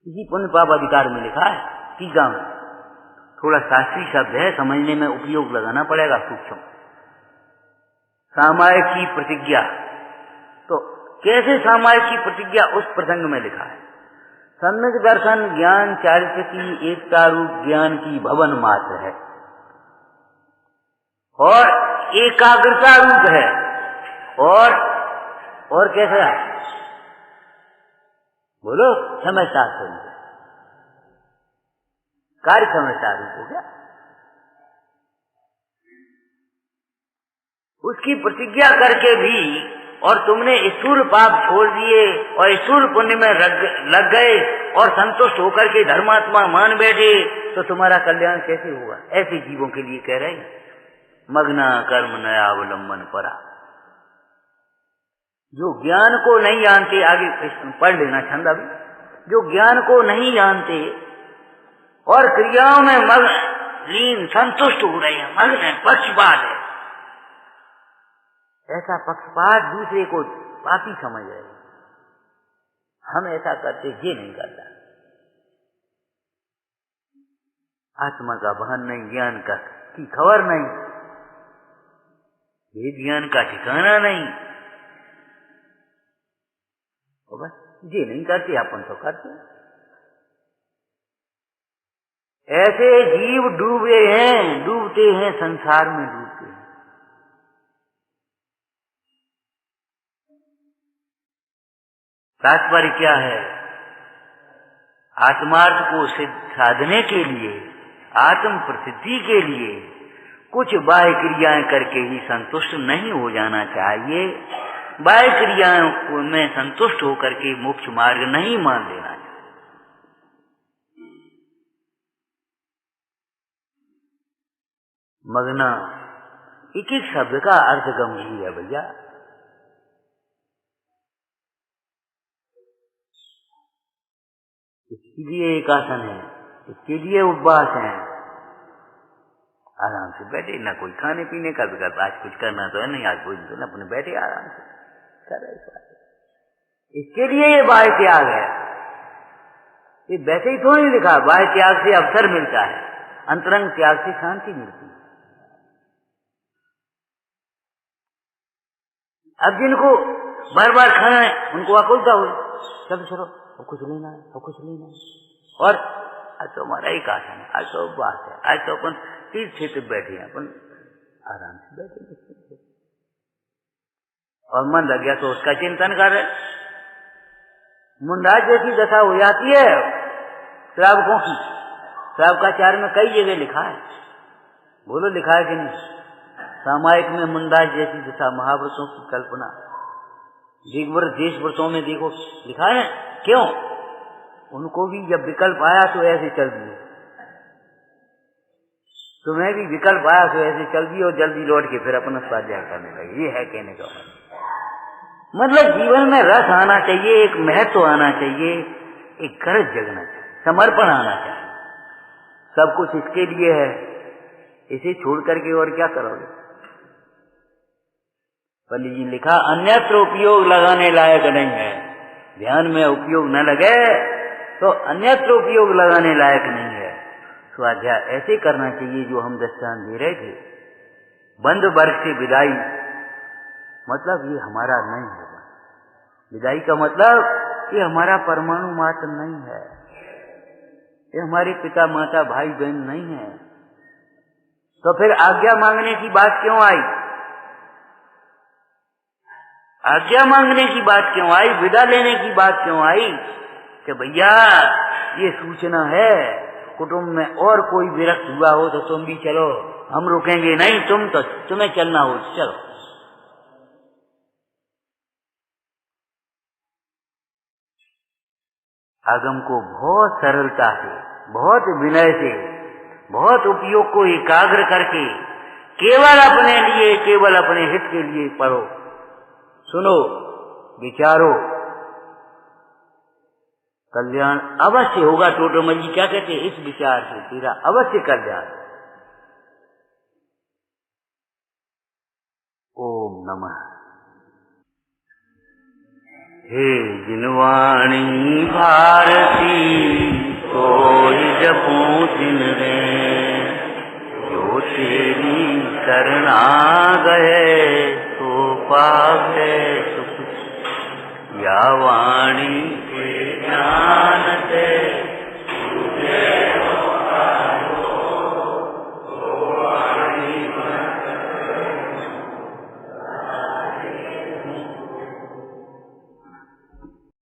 इसी पुण्य पाप अधिकार में लिखा है, टीका में। थोड़ा शास्त्रीय शब्द है, समझने में उपयोग लगाना पड़ेगा सूक्ष्म। सामायिक की प्रतिज्ञा, तो कैसे सामायिक की प्रतिज्ञा उस प्रसंग में लिखा है। सम्यक दर्शन ज्ञान चारित्र की एकता रूप ज्ञान की भवन मात्र है और एकाग्रता रूप है। और कैसा है बोलो, समझदार स्वरूप, कार्य समझदार रूप हो गया। उसकी प्रतिज्ञा करके भी और तुमने स्थूल पाप छोड़ दिए और स्थूल पुण्य में लग गए और संतुष्ट होकर के धर्मात्मा मान बैठे, तो तुम्हारा कल्याण कैसे होगा? ऐसे जीवों के लिए कह रहे हैं, मग्ना कर्म नयावलंबन परा। जो ज्ञान को नहीं जानते, आगे पढ़ लेना छंद अभी, जो ज्ञान को नहीं जानते और क्रियाओं में मग्न लीन संतुष्ट हो रहे हैं, मग्न है, पक्षपात है। ऐसा पक्षपात दूसरे को पापी समझ रहे हैं। हम ऐसा करते, ये नहीं करता। आत्मा का भान नहीं, ज्ञान का की खबर नहीं, ये ज्ञान का ठिकाना नहीं, और बस ये नहीं करते, अपन तो करते। ऐसे जीव डूबते हैं संसार में, डूबते हैं। तात्पर्य क्या है? आत्मार्थ को साधने के लिए, आत्म प्रसिद्धि के लिए कुछ बाह्य क्रियाएं करके ही संतुष्ट नहीं हो जाना चाहिए। बाह्य क्रियाओं में संतुष्ट होकर के मोक्ष मार्ग नहीं मान लेना चाहिए। मग्ना एक एक शब्द का अर्थ गंभीर है भैया। इसके लिए एक आसन है, इसके लिए उपवास है। आराम से बैठे, ना कोई खाने पीने का विकल्प, आज कुछ करना तो है नहीं, आज कोई तो अपने बैठे आराम से कर रहे। इसके लिए ये बाह्य त्याग है। ये वैसे ही थोड़ी लिखा, बाह्य त्याग से अवसर मिलता है, अंतरंग त्याग से शांति मिलती है। अब जिनको बार बार खाना है, उनको आकुलता हुई, चलो अब कुछ लेना है, अब कुछ लेना है। और आज तो हमारा एक आसन है, आज तो उपवास है, आज तो अपन तीर्थ क्षेत्र बैठे हैं, अपन आराम से बैठे और मन लग गया तो उसका चिंतन कर रहे। मुंडाज जैसी दशा हो जाती है श्रावकों की। श्रावकाचार्य में कई जगह लिखा है, बोलो लिखा है कि नहीं? सामायिक में मुंडाज जैसी दशा, महाव्रतों की कल्पना, दिग्व्रत देश व्रतों में देखो लिखा है। क्यों? उनको भी जब विकल्प आया तो ऐसे चल दिए, तुम्हें भी विकल्प आया तो ऐसे चल दिए और जल्दी लौट के फिर अपना स्वाध्याय करने लगे। ये है कहने का मतलब जीवन में रस आना चाहिए, एक महत्व आना चाहिए, एक गरज जगना चाहिए, समर्पण आना चाहिए। सब कुछ इसके लिए है, इसे छोड़ करके और क्या करोगे? पंडित जी लिखा, अन्यत्र उपयोग लगाने लायक नहीं है। ध्यान में उपयोग न लगे तो अन्यत्र उपयोग लगाने लायक नहीं है। स्वाध्याय ऐसे करना चाहिए जो हम दृष्टांत दे रहे थे। बंद वर्ग से विदाई, मतलब ये हमारा नहीं है। विदाई का मतलब ये हमारा परमाणु मात्र नहीं है, ये हमारे पिता माता भाई बहन नहीं है। तो फिर आज्ञा मांगने की बात क्यों आई? आज्ञा मांगने की बात क्यों आई? विदा लेने की बात क्यों आई? कि भैया ये सूचना है, कुटुंब में और कोई विरक्त हुआ हो तो तुम भी चलो, हम रुकेंगे नहीं, तुम्हें चलना हो चलो। आगम को बहुत सरलता से, बहुत विनय से, बहुत उपयोग को एकाग्र करके केवल अपने लिए, केवल अपने हित के लिए पढ़ो, सुनो, विचारो, कल्याण अवश्य होगा। टोटोमल जी क्या कहते हैं? इस विचार से तेरा अवश्य कल्याण। ओम नमः। हे जिनवाणी भारती सोई जपू दिन रे, जो तेरी शरणा गए तो पावे सुख। या वाणी